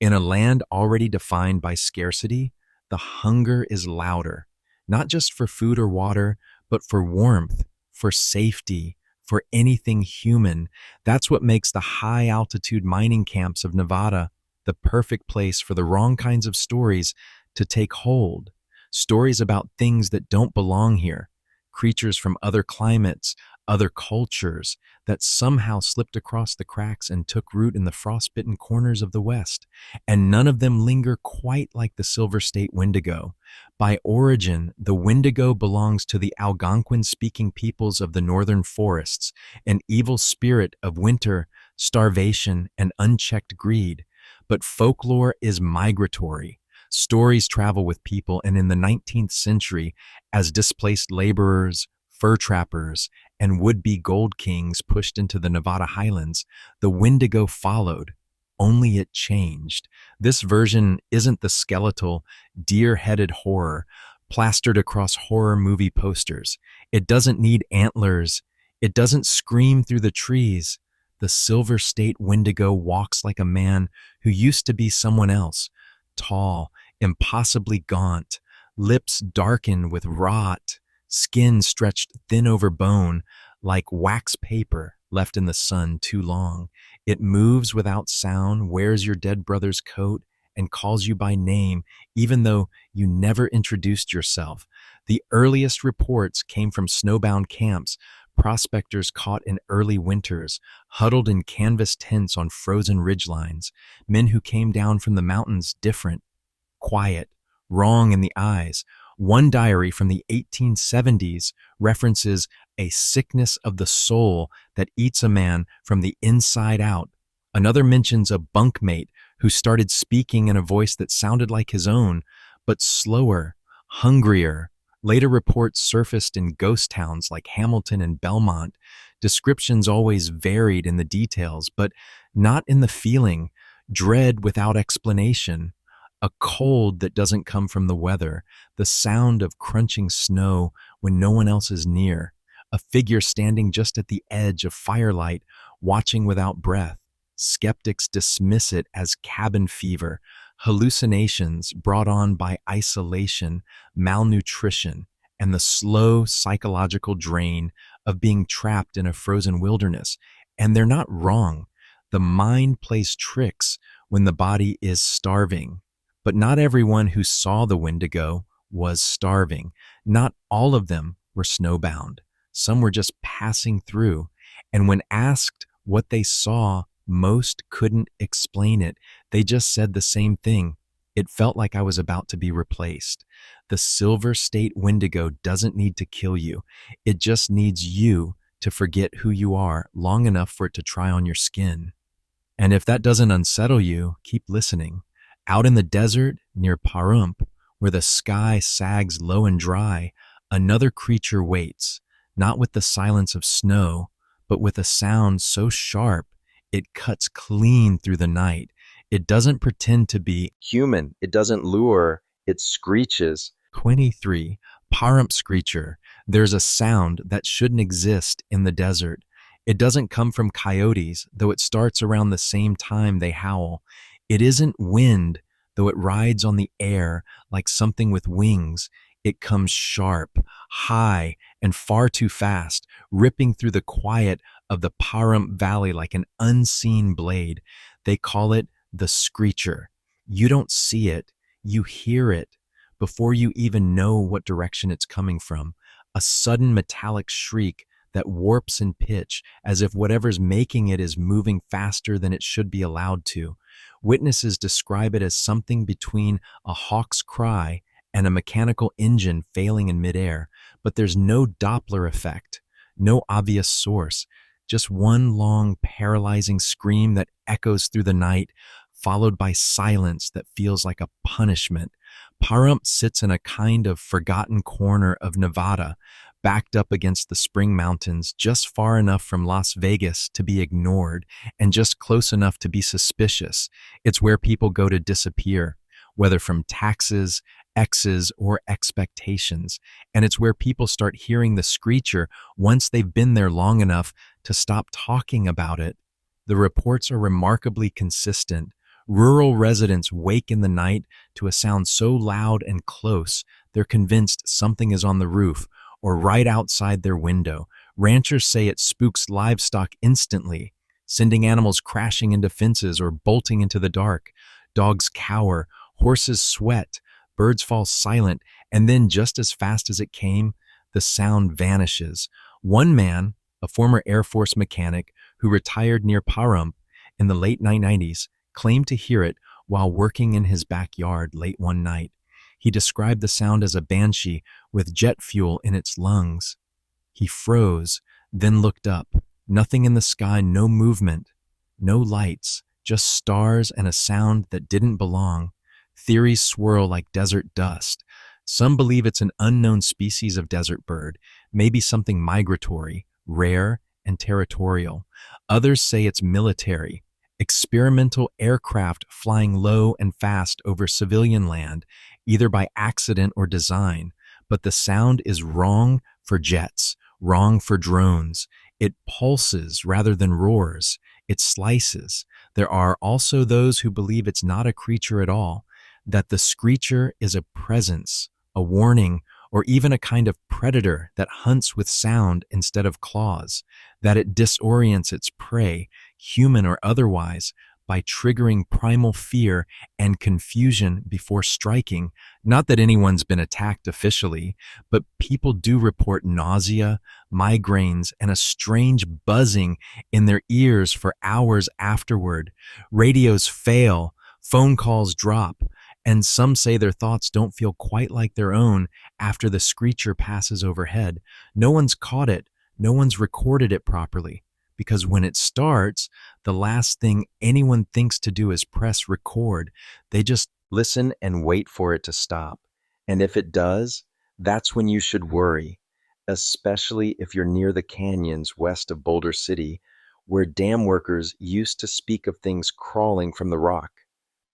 In a land already defined by scarcity, the hunger is louder, not just for food or water, but for warmth, for safety, for anything human. That's what makes the high-altitude mining camps of Nevada the perfect place for the wrong kinds of stories to take hold. Stories about things that don't belong here, creatures from other climates, other cultures, that somehow slipped across the cracks and took root in the frostbitten corners of the West. And none of them linger quite like the Silver State Wendigo. By origin, the Wendigo belongs to the Algonquin-speaking peoples of the northern forests, an evil spirit of winter, starvation, and unchecked greed. But folklore is migratory. Stories travel with people, and in the 19th century, as displaced laborers, fur trappers, and would-be gold kings pushed into the Nevada highlands, the Wendigo followed. Only it changed. This version isn't the skeletal, deer-headed horror plastered across horror movie posters. It doesn't need antlers. It doesn't scream through the trees. The Silver State Wendigo walks like a man who used to be someone else, tall, impossibly gaunt, lips darkened with rot, skin stretched thin over bone, like wax paper left in the sun too long. It moves without sound, wears your dead brother's coat, and calls you by name, even though you never introduced yourself. The earliest reports came from snowbound camps, prospectors caught in early winters, huddled in canvas tents on frozen ridgelines, men who came down from the mountains different, quiet, wrong in the eyes. One diary from the 1870s references a sickness of the soul that eats a man from the inside out. Another mentions a bunkmate who started speaking in a voice that sounded like his own, but slower, hungrier. Later reports surfaced in ghost towns like Hamilton and Belmont. Descriptions always varied in the details, but not in the feeling. Dread without explanation. a cold that doesn't come from the weather, the sound of crunching snow when no one else is near, a figure standing just at the edge of firelight, watching without breath. Skeptics dismiss it as cabin fever, hallucinations brought on by isolation, malnutrition, and the slow psychological drain of being trapped in a frozen wilderness. And they're not wrong. The mind plays tricks when the body is starving. But not everyone who saw the Wendigo was starving. Not all of them were snowbound. Some were just passing through. And when asked what they saw, most couldn't explain it. They just said the same thing. It felt like I was about to be replaced. The Silver State Wendigo doesn't need to kill you. It just needs you to forget who you are long enough for it to try on your skin. And if that doesn't unsettle you, keep listening. Out in the desert near Pahrump, where the sky sags low and dry, another creature waits, not with the silence of snow, but with a sound so sharp it cuts clean through the night. It doesn't pretend to be Human, it doesn't lure, it screeches. 23. Pahrump screecher. There's a sound that shouldn't exist in the desert. It doesn't come from coyotes, though it starts around the same time they howl. It isn't wind, though it rides on the air like something with wings. It comes sharp, high, and far too fast, ripping through the quiet of the Pahrump Valley like an unseen blade. They call it the screecher. You don't see it, you hear it before you even know what direction it's coming from. A sudden metallic shriek that warps in pitch as if whatever's making it is moving faster than it should be allowed to. Witnesses describe it as something between a hawk's cry and a mechanical engine failing in midair, but there's no Doppler effect, no obvious source, just one long, paralyzing scream that echoes through the night, followed by silence that feels like a punishment. Pahrump sits in a kind of forgotten corner of Nevada, backed up against the Spring Mountains, just far enough from Las Vegas to be ignored and just close enough to be suspicious. It's where people go to disappear, whether from taxes, exes, or expectations. And it's where people start hearing the screecher once they've been there long enough to stop talking about it. The reports are remarkably consistent. Rural residents wake in the night to a sound so loud and close, they're convinced something is on the roof or right outside their window. Ranchers say it spooks livestock instantly, sending animals crashing into fences or bolting into the dark. Dogs cower, horses sweat, birds fall silent, and then just as fast as it came, the sound vanishes. One man, a former Air Force mechanic who retired near Pahrump in the late 1990s, claimed to hear it while working in his backyard late one night. He described the sound as a banshee with jet fuel in its lungs. He froze, then looked up. Nothing in the sky, no movement, no lights, just stars and a sound that didn't belong. Theories swirl like desert dust. Some believe it's an unknown species of desert bird, maybe something migratory, rare, and territorial. Others say it's military, experimental aircraft flying low and fast over civilian land, either by accident or design. But the sound is wrong for jets, wrong for drones. It pulses rather than roars. It slices. There are also those who believe it's not a creature at all, that the screecher is a presence, a warning, or even a kind of predator that hunts with sound instead of claws, that it disorients its prey, human or otherwise, by triggering primal fear and confusion before striking. Not that anyone's been attacked officially, but people do report nausea, migraines, and a strange buzzing in their ears for hours afterward. Radios fail, phone calls drop, and some say their thoughts don't feel quite like their own after the screecher passes overhead. No one's caught it, no one's recorded it properly, because when it starts, the last thing anyone thinks to do is press record. They just Listen and wait for it to stop. And if it does, that's when you should worry, especially if you're near the canyons west of Boulder City, where dam workers used to speak of things crawling from the rock,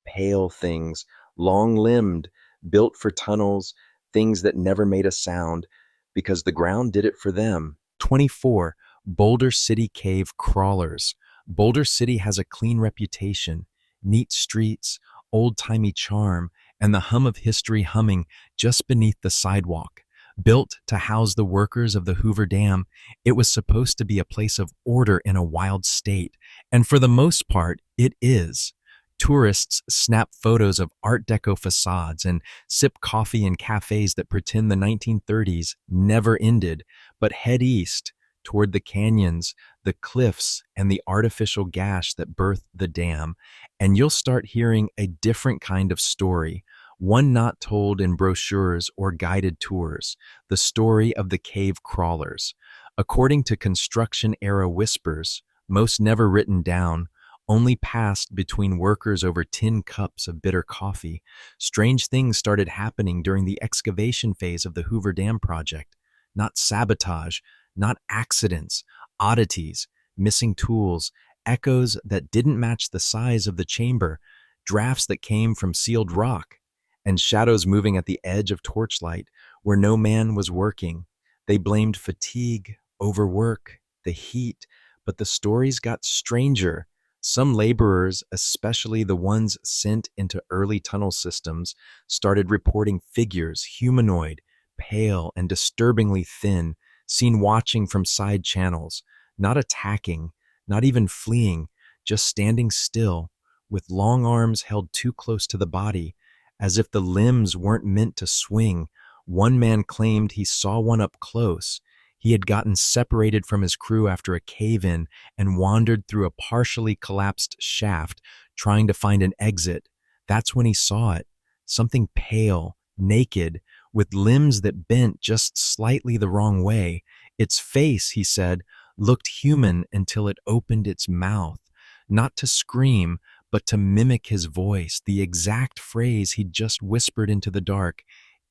pale things long-limbed, built for tunnels, things that never made a sound because the ground did it for them. 24. Boulder City Cave Crawlers. Boulder City has a clean reputation, neat streets, old-timey charm, and the hum of history humming just beneath the sidewalk. Built to house the workers of the Hoover Dam, it was supposed to be a place of order in a wild state, and for the most part, it is. Tourists snap photos of Art Deco facades and sip coffee in cafes that pretend the 1930s never ended, but head east toward the canyons, the cliffs, and the artificial gash that birthed the dam, and you'll start hearing a different kind of story, one not told in brochures or guided tours, the story of the cave crawlers. According to construction era whispers, most never written down, only passed between workers over tin cups of bitter coffee, strange things started happening during the excavation phase of the Hoover Dam project. Not sabotage, not accidents, oddities, missing tools, echoes that didn't match the size of the chamber, drafts that came from sealed rock, and shadows moving at the edge of torchlight where no man was working. They blamed fatigue, overwork, the heat, but the stories got stranger. Some laborers, especially the ones sent into early tunnel systems, started reporting figures, humanoid, pale, and disturbingly thin, seen watching from side channels, not attacking, not even fleeing, just standing still, with long arms held too close to the body, as if the limbs weren't meant to swing. One man claimed he saw one up close. He had gotten separated from his crew after a cave-in and wandered through a partially collapsed shaft, trying to find an exit. That's when he saw it. Something pale, naked, with limbs that bent just slightly the wrong way. Its face, he said, looked human until it opened its mouth, not to scream, but to mimic his voice, the exact phrase he'd just whispered into the dark.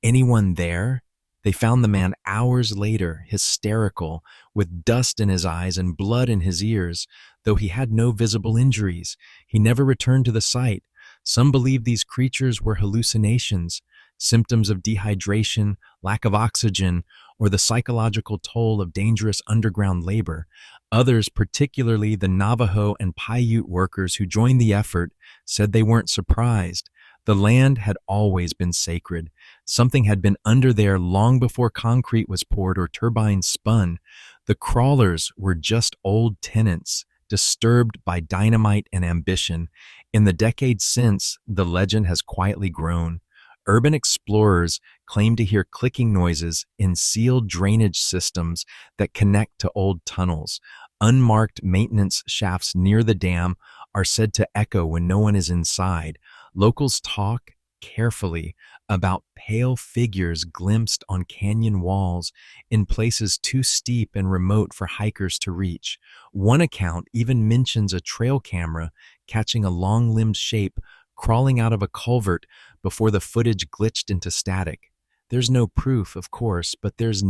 "Anyone there?" They found the man hours later, hysterical, with dust in his eyes and blood in his ears, though he had no visible injuries. He never returned to the site. Some believe these creatures were hallucinations, symptoms of dehydration, lack of oxygen, or the psychological toll of dangerous underground labor. Others, particularly the Navajo and Paiute workers who joined the effort, said they weren't surprised. The land had always been sacred. Something had been under there long before concrete was poured or turbines spun. The crawlers were just old tenants, disturbed by dynamite and ambition. In the decades since, the legend has quietly grown. Urban explorers claim to hear clicking noises in sealed drainage systems that connect to old tunnels. Unmarked maintenance shafts near the dam are said to echo when no one is inside. Locals talk carefully about pale figures glimpsed on canyon walls in places too steep and remote for hikers to reach. One account even mentions a trail camera catching a long-limbed shape crawling out of a culvert before the footage glitched into static. There's no proof, of course, but there's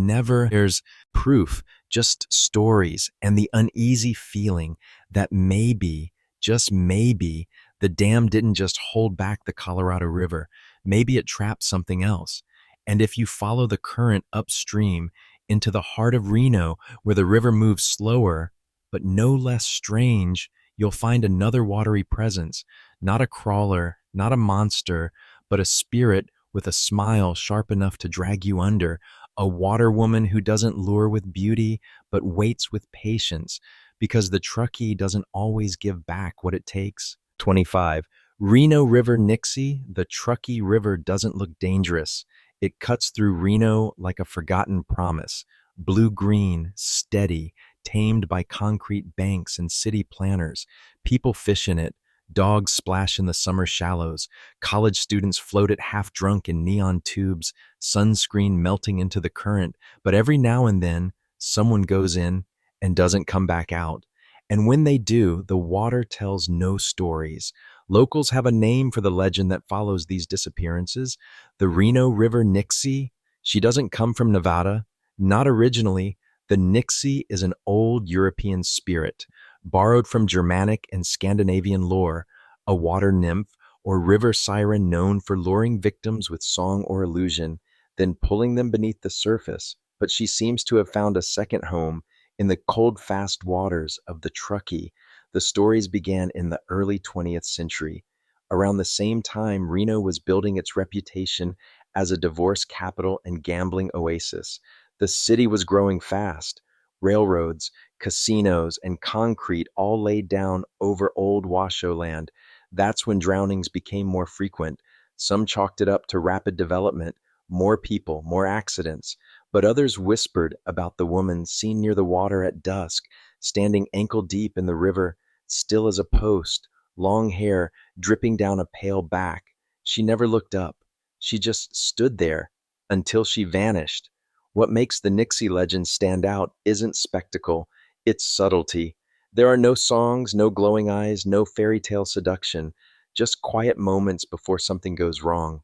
proof, just stories and the uneasy feeling that maybe, just maybe, the dam didn't just hold back the Colorado River. Maybe it trapped something else. And if you follow the current upstream into the heart of Reno, where the river moves slower, but no less strange, you'll find another watery presence, not a crawler, not a monster, but a spirit with a smile sharp enough to drag you under, a water woman who doesn't lure with beauty, but waits with patience, because the Truckee doesn't always give back what it takes. 25. Reno River Nixie, the Truckee River doesn't look dangerous. It cuts through Reno like a forgotten promise, blue-green, steady, tamed by concrete banks and city planners. People fish in it, dogs splash in the summer shallows, college students float it half drunk in neon tubes, sunscreen melting into the current, but every now and then, someone goes in and doesn't come back out. And when they do, the water tells no stories. Locals have a name for the legend that follows these disappearances, the Reno River Nixie. She doesn't come from Nevada, not originally. The Nixie is an old European spirit, borrowed from Germanic and Scandinavian lore, a water nymph, or river siren known for luring victims with song or illusion, then pulling them beneath the surface. But she seems to have found a second home in the cold, fast waters of the Truckee. The stories began in the early 20th century. Around the same time, Reno was building its reputation as a divorce capital and gambling oasis. The city was growing fast. Railroads, casinos, and concrete all laid down over old Washoe land. That's when drownings became more frequent. Some chalked it up to rapid development, more people, more accidents, but others whispered about the woman seen near the water at dusk, standing ankle deep in the river, still as a post, long hair dripping down a pale back. She never looked up. She just stood there until she vanished. What makes the Nixie legend stand out isn't spectacle, it's subtlety. There are no songs, no glowing eyes, no fairy tale seduction, just quiet moments before something goes wrong.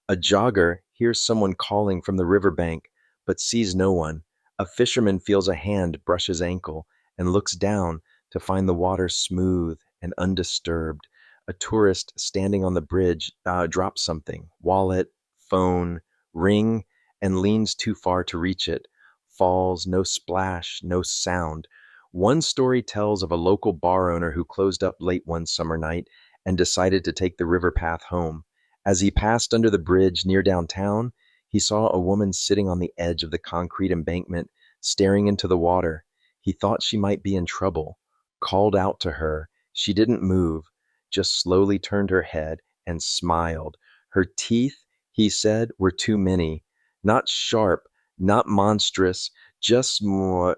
A jogger hears someone calling from the riverbank, but sees no one. A fisherman feels a hand brush his ankle and looks down to find the water smooth and undisturbed. A tourist standing on the bridge drops something, wallet, phone, ring, and leans too far to reach it. Falls, no splash, no sound. One story tells of a local bar owner who closed up late one summer night and decided to take the river path home. As he passed under the bridge near downtown, he saw a woman sitting on the edge of the concrete embankment, staring into the water. He thought she might be in trouble, called out to her. She didn't move, just slowly turned her head and smiled. Her teeth, he said, were too many. Not sharp, not monstrous, just more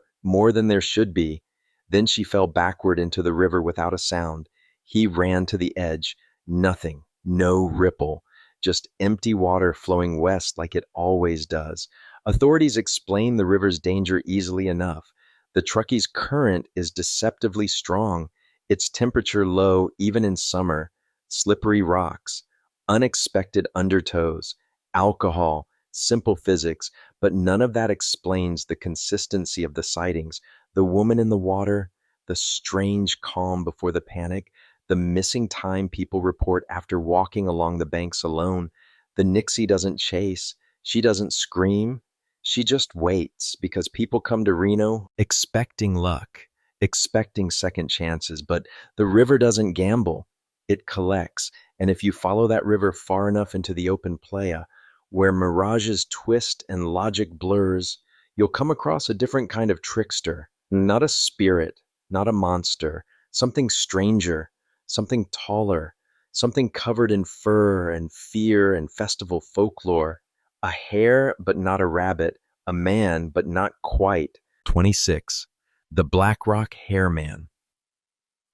than there should be. Then she fell backward into the river without a sound. He ran to the edge. Nothing, no ripple, just empty water flowing west like it always does. Authorities explain the river's danger easily enough. The Truckee's current is deceptively strong, its temperature low even in summer, slippery rocks, unexpected undertows, alcohol, simple physics, but none of that explains the consistency of the sightings. The woman in the water, the strange calm before the panic, the missing time people report after walking along the banks alone. The Nixie doesn't chase, she doesn't scream, she just waits because people come to Reno expecting luck, expecting second chances, but the river doesn't gamble. It collects, and if you follow that river far enough into the open playa, where mirages twist and logic blurs, you'll come across a different kind of trickster. Not a spirit, not a monster, something stranger, something taller, something covered in fur and fear and festival folklore. A hare, but not a rabbit, a man, but not quite. 26. The Black Rock Hair Man.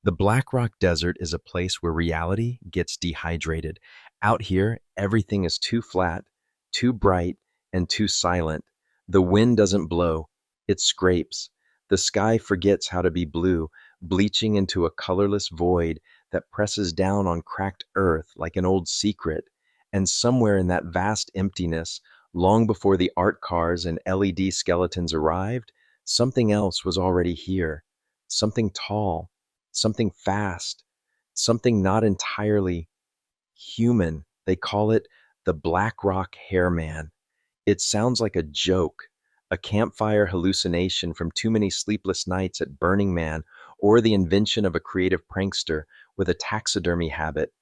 The Black Rock Desert is a place where reality gets dehydrated. Out here, everything is too flat, too bright, and too silent. The wind doesn't blow, it scrapes. The sky forgets how to be blue, bleaching into a colorless void that presses down on cracked earth like an old secret. And somewhere in that vast emptiness, long before the art cars and LED skeletons arrived, something else was already here. Something tall, something fast, something not entirely human. They call it the Black Rock Hair Man. It sounds like a joke, a campfire hallucination from too many sleepless nights at Burning Man, or the invention of a creative prankster with a taxidermy habit.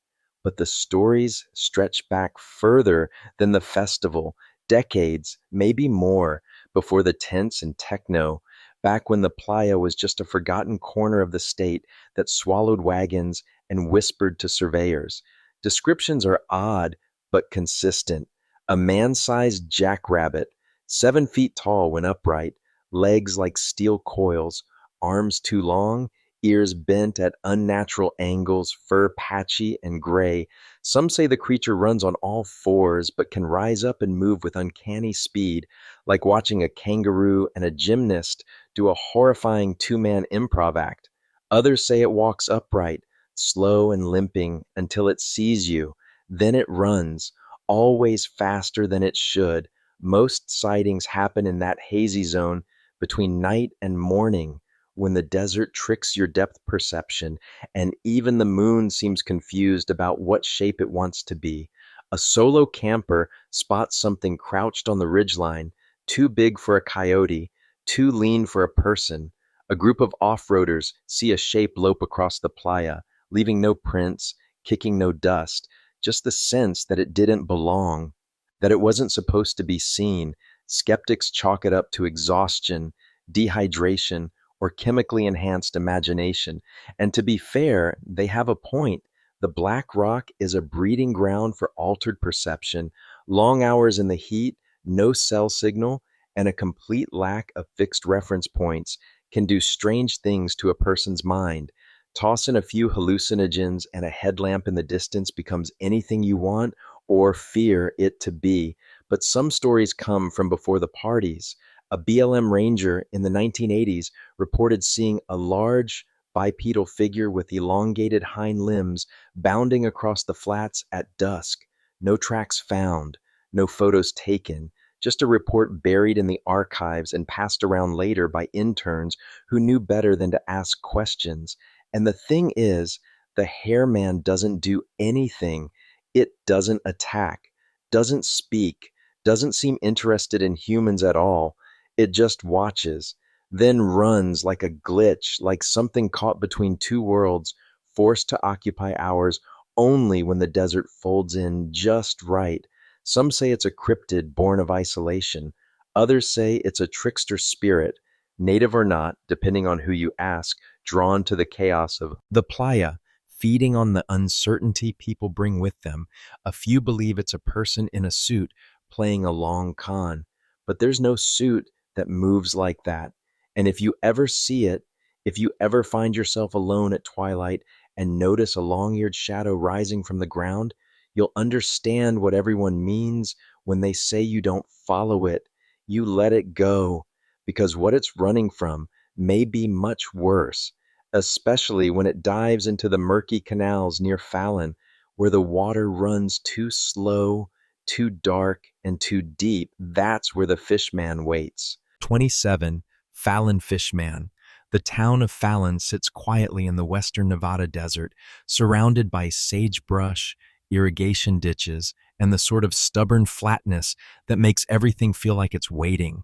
But the stories stretch back further than the festival, decades, maybe more, before the tents and techno, back when the playa was just a forgotten corner of the state that swallowed wagons and whispered to surveyors. Descriptions are odd but consistent. A man-sized jackrabbit, 7 feet tall when upright, legs like steel coils, arms too long, ears bent at unnatural angles, fur patchy and gray. Some say the creature runs on all fours but can rise up and move with uncanny speed, like watching a kangaroo and a gymnast do a horrifying two-man improv act. Others say it walks upright, slow and limping until it sees you. Then it runs, always faster than it should. Most sightings happen in that hazy zone between night and morning, when the desert tricks your depth perception and even the moon seems confused about what shape it wants to be. A solo camper spots something crouched on the ridgeline, too big for a coyote, too lean for a person. A group of off-roaders see a shape lope across the playa, leaving no prints, kicking no dust, just the sense that it didn't belong, that it wasn't supposed to be seen. Skeptics chalk it up to exhaustion, dehydration, or chemically enhanced imagination. And to be fair, they have a point. The black rock is a breeding ground for altered perception, long hours in the heat, no cell signal, and a complete lack of fixed reference points can do strange things to a person's mind. Toss in a few hallucinogens, and a headlamp in the distance becomes anything you want or fear it to be. But some stories come from before the parties. A BLM ranger in the 1980s reported seeing a large bipedal figure with elongated hind limbs bounding across the flats at dusk. No tracks found, no photos taken, just a report buried in the archives and passed around later by interns who knew better than to ask questions. And the thing is, the hairman doesn't do anything. It doesn't attack, doesn't speak, doesn't seem interested in humans at all. It just watches, then runs like a glitch, like something caught between two worlds, forced to occupy ours only when the desert folds in just right. Some say it's a cryptid born of isolation. Others say it's a trickster spirit, native or not, depending on who you ask, drawn to the chaos of the playa, feeding on the uncertainty people bring with them. A few believe it's a person in a suit playing a long con. But there's no suit that moves like that. And if you ever see it, if you ever find yourself alone at twilight and notice a long-eared shadow rising from the ground, you'll understand what everyone means when they say you don't follow it. You let it go, because what it's running from may be much worse, especially when it dives into the murky canals near Fallon, where the water runs too slow, too dark, and too deep. That's where the fishman waits. 27, Fallon Fishman. The town of Fallon sits quietly in the western Nevada desert, surrounded by sagebrush, irrigation ditches, and the sort of stubborn flatness that makes everything feel like it's waiting.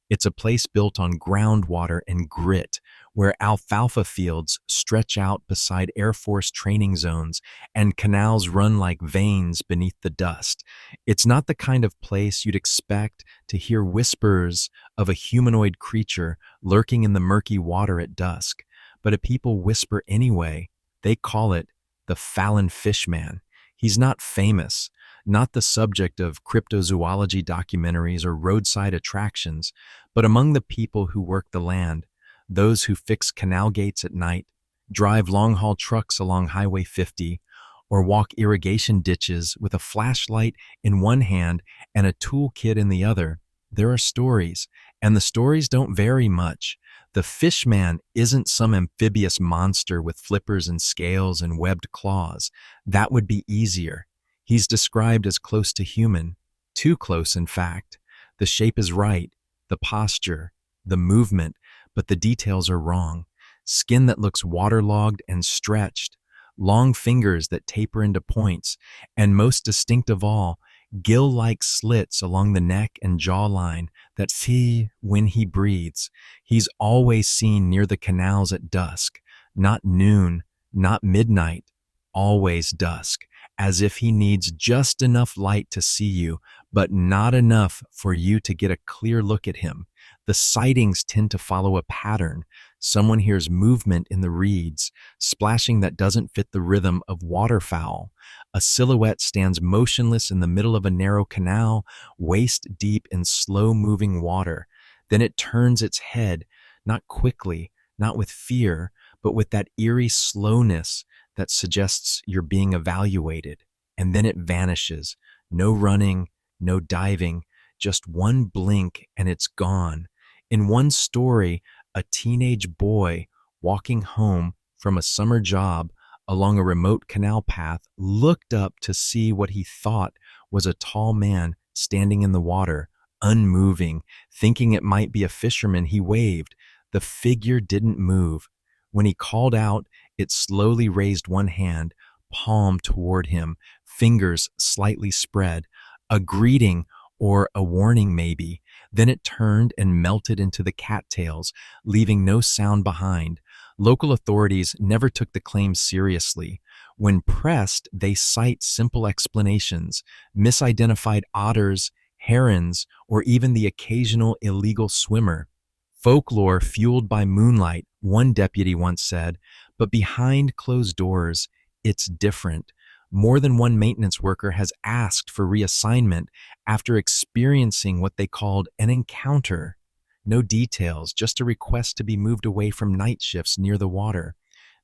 It's a place built on groundwater and grit, where alfalfa fields stretch out beside Air Force training zones and canals run like veins beneath the dust. It's not the kind of place you'd expect to hear whispers of a humanoid creature lurking in the murky water at dusk, but if people whisper anyway, they call it the Fallon Fishman. He's not famous, not the subject of cryptozoology documentaries or roadside attractions, but among the people who work the land, those who fix canal gates at night, drive long-haul trucks along Highway 50, or walk irrigation ditches with a flashlight in one hand and a toolkit in the other, there are stories, and the stories don't vary much. The fishman isn't some amphibious monster with flippers and scales and webbed claws. That would be easier. He's described as close to human, too close in fact. The shape is right, the posture, the movement, but the details are wrong. Skin that looks waterlogged and stretched, long fingers that taper into points, and most distinct of all, gill-like slits along the neck and jawline that see when he breathes. He's always seen near the canals at dusk, not noon, not midnight, always dusk, as if he needs just enough light to see you, but not enough for you to get a clear look at him. The sightings tend to follow a pattern. Someone hears movement in the reeds, splashing that doesn't fit the rhythm of waterfowl. A silhouette stands motionless in the middle of a narrow canal, waist deep in slow-moving water. Then it turns its head, not quickly, not with fear, but with that eerie slowness that suggests you're being evaluated. And then it vanishes. No running, no diving, just one blink and it's gone. In one story, a teenage boy walking home from a summer job along a remote canal path looked up to see what he thought was a tall man standing in the water, unmoving. Thinking it might be a fisherman, he waved. The figure didn't move. When he called out, it slowly raised one hand, palm toward him, fingers slightly spread, a greeting or a warning maybe. Then it turned and melted into the cattails, leaving no sound behind. Local authorities never took the claim seriously. When pressed, they cite simple explanations, misidentified otters, herons, or even the occasional illegal swimmer. Folklore fueled by moonlight, one deputy once said, but behind closed doors, it's different. More than one maintenance worker has asked for reassignment after experiencing what they called an encounter. No details, just a request to be moved away from night shifts near the water.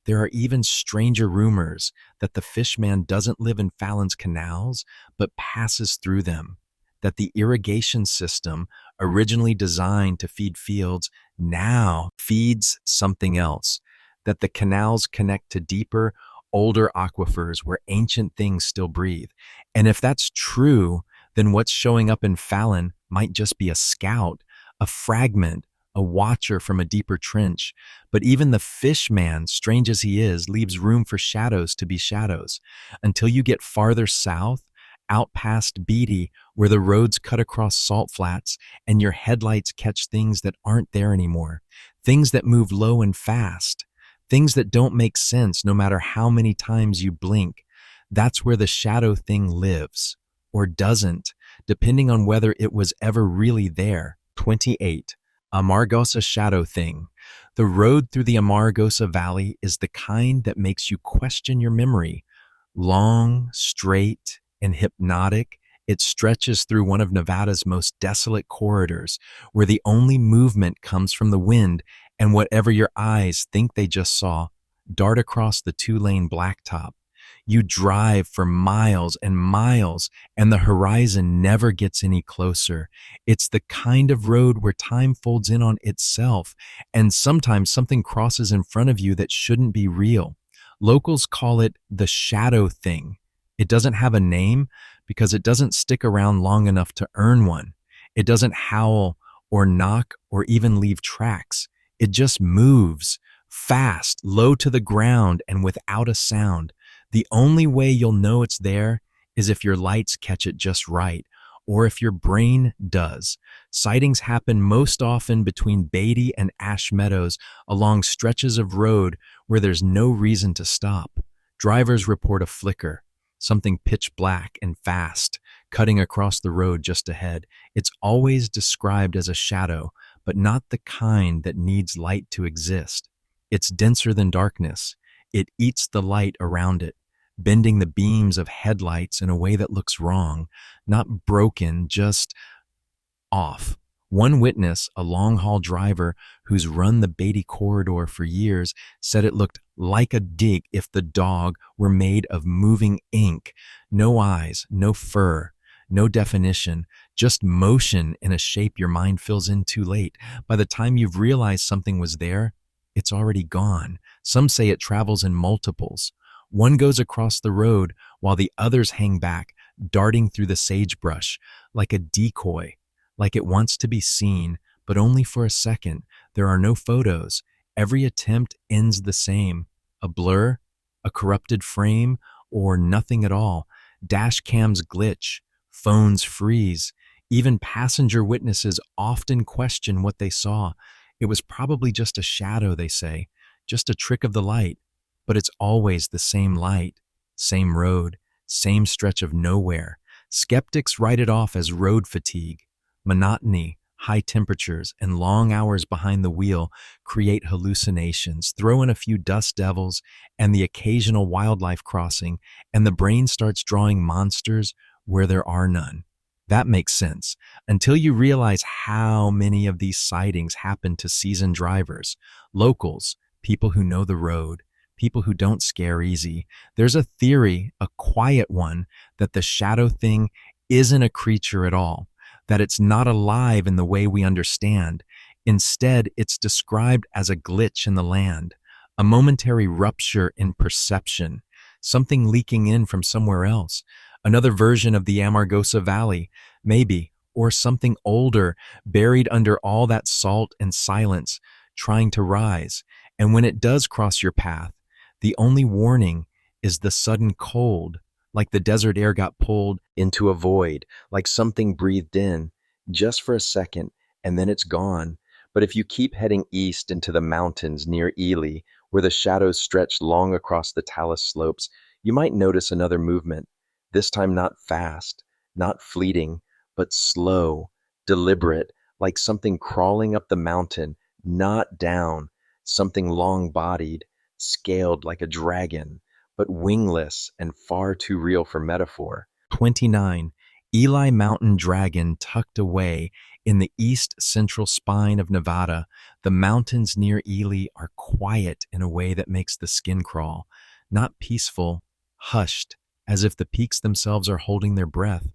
There are even stranger rumors that the fishman doesn't live in Fallon's canals, but passes through them. That the irrigation system, originally designed to feed fields, now feeds something else. That the canals connect to deeper, older aquifers where ancient things still breathe. And if that's true, then what's showing up in Fallon might just be a scout, a fragment, a watcher from a deeper trench. But even the fish man, strange as he is, leaves room for shadows to be shadows. Until you get farther south, out past Beatty, where the roads cut across salt flats and your headlights catch things that aren't there anymore. Things that move low and fast. Things that don't make sense no matter how many times you blink. That's where the shadow thing lives. Or doesn't, depending on whether it was ever really there. 28. Amargosa Shadow Thing. The road through the Amargosa Valley is the kind that makes you question your memory. Long, straight, and hypnotic, it stretches through one of Nevada's most desolate corridors, where the only movement comes from the wind and whatever your eyes think they just saw dart across the two-lane blacktop. You drive for miles and miles, and the horizon never gets any closer. It's the kind of road where time folds in on itself, and sometimes something crosses in front of you that shouldn't be real. Locals call it the shadow thing. It doesn't have a name because it doesn't stick around long enough to earn one. It doesn't howl or knock or even leave tracks. It just moves, fast, low to the ground, and without a sound. The only way you'll know it's there is if your lights catch it just right, or if your brain does. Sightings happen most often between Beatty and Ash Meadows along stretches of road where there's no reason to stop. Drivers report a flicker, something pitch black and fast, cutting across the road just ahead. It's always described as a shadow, but not the kind that needs light to exist. It's denser than darkness. It eats the light around it, bending the beams of headlights in a way that looks wrong, not broken, just off. One witness, a long-haul driver who's run the Beatty corridor for years, said it looked like a dig if the dog were made of moving ink. No eyes, no fur, no definition, just motion in a shape your mind fills in too late. By the time you've realized something was there, it's already gone. Some say it travels in multiples. One goes across the road while the others hang back, darting through the sagebrush, like a decoy, like it wants to be seen, but only for a second. There are no photos. Every attempt ends the same. A blur, a corrupted frame, or nothing at all. Dash cams glitch, phones freeze. Even passenger witnesses often question what they saw. It was probably just a shadow, they say, just a trick of the light. But it's always the same light, same road, same stretch of nowhere. Skeptics write it off as road fatigue. Monotony, high temperatures, and long hours behind the wheel create hallucinations. Throw in a few dust devils and the occasional wildlife crossing, and the brain starts drawing monsters where there are none. That makes sense, until you realize how many of these sightings happen to seasoned drivers, locals, people who know the road, people who don't scare easy. There's a theory, a quiet one, that the shadow thing isn't a creature at all, that it's not alive in the way we understand. Instead, it's described as a glitch in the land, a momentary rupture in perception, something leaking in from somewhere else, another version of the Amargosa Valley, maybe, or something older, buried under all that salt and silence, trying to rise. And when it does cross your path, the only warning is the sudden cold, like the desert air got pulled into a void, like something breathed in, just for a second, and then it's gone. But if you keep heading east into the mountains near Ely, where the shadows stretch long across the talus slopes, you might notice another movement, this time not fast, not fleeting, but slow, deliberate, like something crawling up the mountain, not down, something long-bodied, scaled like a dragon, but wingless and far too real for metaphor. 29, Eli Mountain Dragon tucked away in the east central spine of Nevada. The mountains near Ely are quiet in a way that makes the skin crawl, not peaceful, hushed, as if the peaks themselves are holding their breath.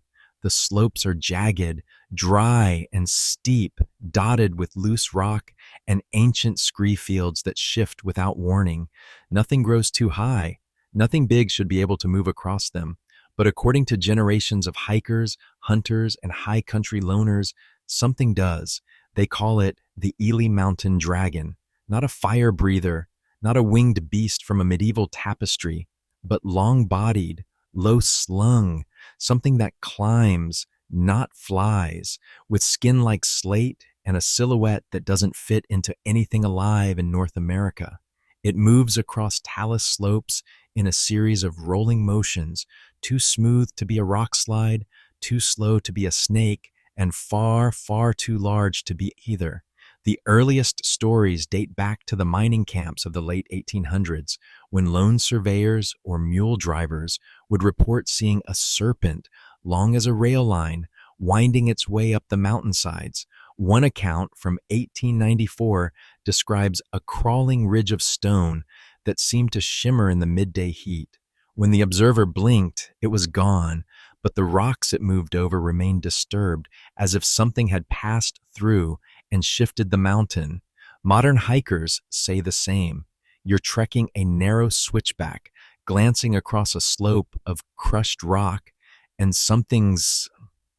The slopes are jagged, dry, and steep, dotted with loose rock and ancient scree fields that shift without warning. Nothing grows too high. Nothing big should be able to move across them. But according to generations of hikers, hunters, and high country loners, something does. They call it the Ely Mountain Dragon, not a fire breather, not a winged beast from a medieval tapestry, but long-bodied, low-slung, something that climbs, not flies, with skin like slate and a silhouette that doesn't fit into anything alive in North America. It moves across talus slopes in a series of rolling motions, too smooth to be a rock slide, too slow to be a snake, and far, far too large to be either. The earliest stories date back to the mining camps of the late 1800s, when lone surveyors or mule drivers would report seeing a serpent, long as a rail line, winding its way up the mountainsides. One account from 1894 describes a crawling ridge of stone that seemed to shimmer in the midday heat. When the observer blinked, it was gone, but the rocks it moved over remained disturbed, as if something had passed through and shifted the mountain. Modern hikers say the same. You're trekking a narrow switchback, glancing across a slope of crushed rock, and something's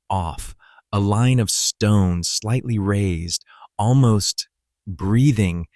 off. A line of stone slightly raised, almost breathing.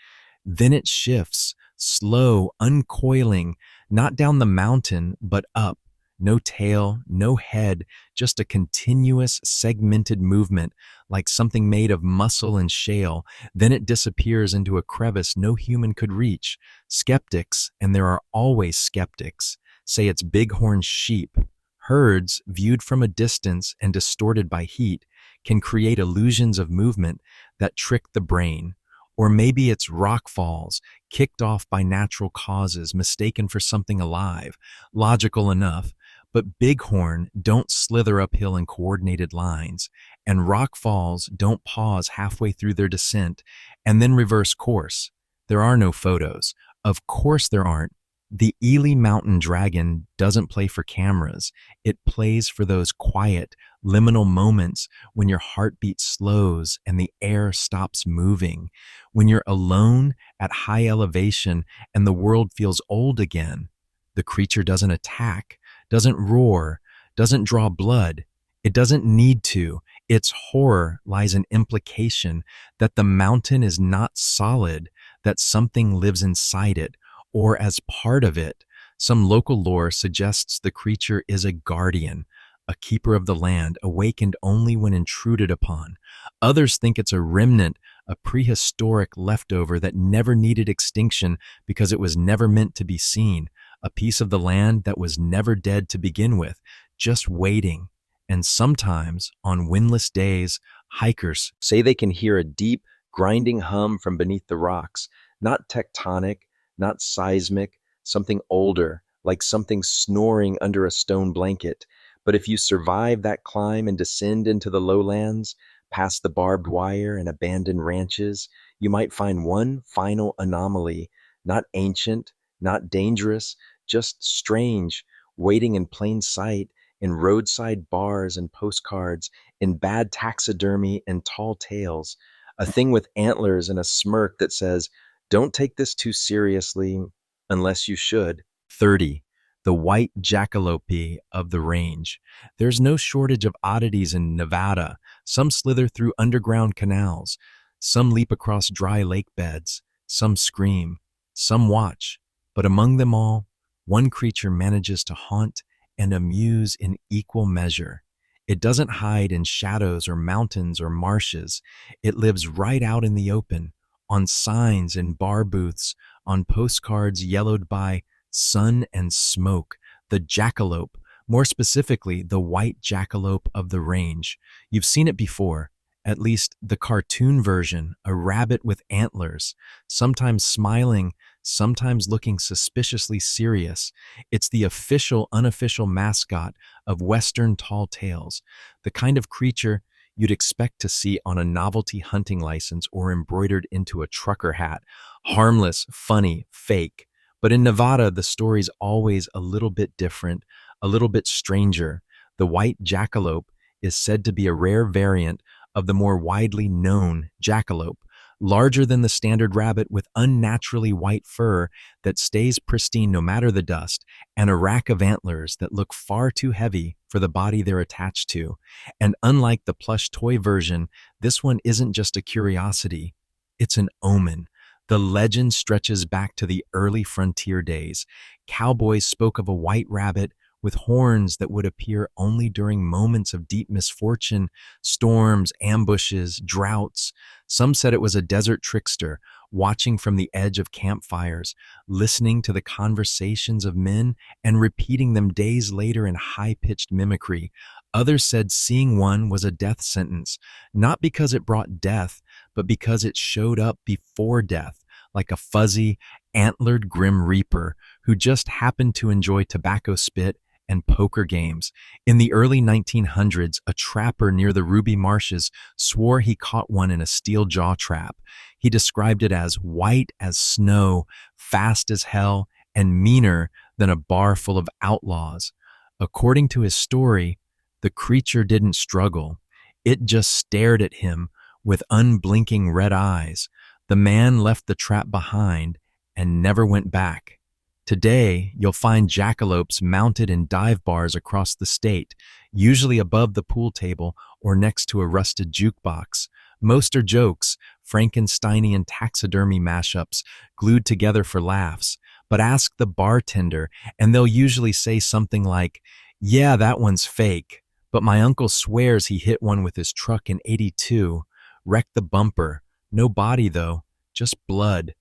Then it shifts, slow, uncoiling, not down the mountain, but up. No tail, no head, just a continuous, segmented movement, like something made of muscle and shale. Then it disappears into a crevice no human could reach. Skeptics, and there are always skeptics, say it's bighorn sheep. Herds, viewed from a distance and distorted by heat, can create illusions of movement that trick the brain. Or maybe it's rock falls, kicked off by natural causes, mistaken for something alive. Logical enough, but bighorn don't slither uphill in coordinated lines, and rock falls don't pause halfway through their descent and then reverse course. There are no photos. Of course there aren't. The Ely Mountain Dragon doesn't play for cameras. It plays for those quiet, liminal moments when your heartbeat slows and the air stops moving, when you're alone at high elevation and the world feels old again. The creature doesn't attack, doesn't roar, doesn't draw blood. It doesn't need to. Its horror lies in implication that the mountain is not solid, that something lives inside it, or as part of it. Some local lore suggests the creature is a guardian, a keeper of the land, awakened only when intruded upon. Others think it's a remnant, a prehistoric leftover that never needed extinction because it was never meant to be seen, a piece of the land that was never dead to begin with, just waiting. And sometimes, on windless days, hikers say they can hear a deep, grinding hum from beneath the rocks, not tectonic, not seismic, something older, like something snoring under a stone blanket. But if you survive that climb and descend into the lowlands, past the barbed wire and abandoned ranches, you might find one final anomaly, not ancient, not dangerous, just strange, waiting in plain sight, in roadside bars and postcards, in bad taxidermy and tall tales, a thing with antlers and a smirk that says, "Don't take this too seriously, unless you should." 30. The white jackalope of the range. There's no shortage of oddities in Nevada. Some slither through underground canals. Some leap across dry lake beds, some scream, some watch, but among them all, one creature manages to haunt and amuse in equal measure. It doesn't hide in shadows or mountains or marshes. It lives right out in the open, on signs in bar booths, on postcards yellowed by sun and smoke, the jackalope, more specifically, the white jackalope of the range. You've seen it before, at least the cartoon version, a rabbit with antlers, sometimes smiling, sometimes looking suspiciously serious. It's the official, unofficial mascot of Western tall tales, the kind of creature you'd expect to see on a novelty hunting license or embroidered into a trucker hat. Harmless, funny, fake. But in Nevada, the story's always a little bit different, a little bit stranger. The white jackalope is said to be a rare variant of the more widely known jackalope, larger than the standard rabbit with unnaturally white fur that stays pristine no matter the dust, and a rack of antlers that look far too heavy for the body they're attached to. And unlike the plush toy version, this one isn't just a curiosity, it's an omen. The legend stretches back to the early frontier days. Cowboys spoke of a white rabbit with horns that would appear only during moments of deep misfortune, storms, ambushes, droughts. Some said it was a desert trickster, watching from the edge of campfires, listening to the conversations of men and repeating them days later in high-pitched mimicry. Others said seeing one was a death sentence, not because it brought death, but because it showed up before death, like a fuzzy, antlered grim reaper who just happened to enjoy tobacco spit and poker games. In the early 1900s, a trapper near the Ruby Marshes swore he caught one in a steel jaw trap. He described it as white as snow, fast as hell, and meaner than a bar full of outlaws. According to his story, the creature didn't struggle. It just stared at him with unblinking red eyes. The man left the trap behind and never went back. Today, you'll find jackalopes mounted in dive bars across the state, usually above the pool table or next to a rusted jukebox. Most are jokes, Frankensteinian taxidermy mashups, glued together for laughs. But ask the bartender, and they'll usually say something like, "Yeah, that one's fake, but my uncle swears he hit one with his truck in '82, wrecked the bumper, no body though, just blood,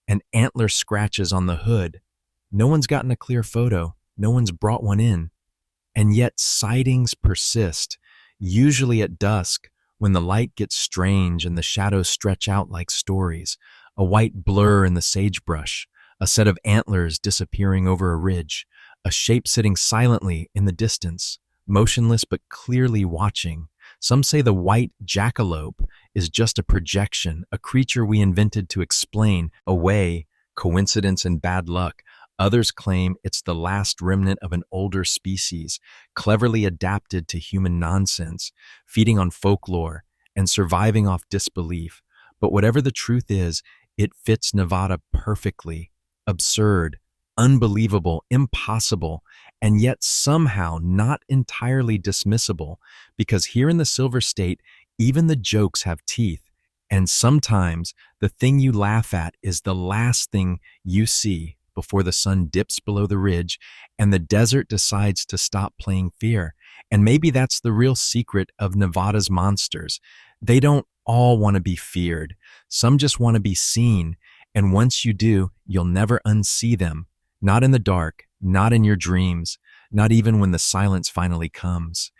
and antler scratches on the hood. No one's gotten a clear photo. No one's brought one in." And yet sightings persist, usually at dusk when the light gets strange and the shadows stretch out like stories. A white blur in the sagebrush, a set of antlers disappearing over a ridge, a shape sitting silently in the distance, motionless but clearly watching. Some say the white jackalope is just a projection, a creature we invented to explain away coincidence and bad luck. Others claim it's the last remnant of an older species, cleverly adapted to human nonsense, feeding on folklore and surviving off disbelief. But whatever the truth is, it fits Nevada perfectly. Absurd, unbelievable, impossible, and yet somehow not entirely dismissible, because here in the Silver State, even the jokes have teeth. And sometimes the thing you laugh at is the last thing you see before the sun dips below the ridge and the desert decides to stop playing fear. And maybe that's the real secret of Nevada's monsters. They don't all want to be feared. Some just want to be seen. And once you do, you'll never unsee them. Not in the dark, not in your dreams, not even when the silence finally comes.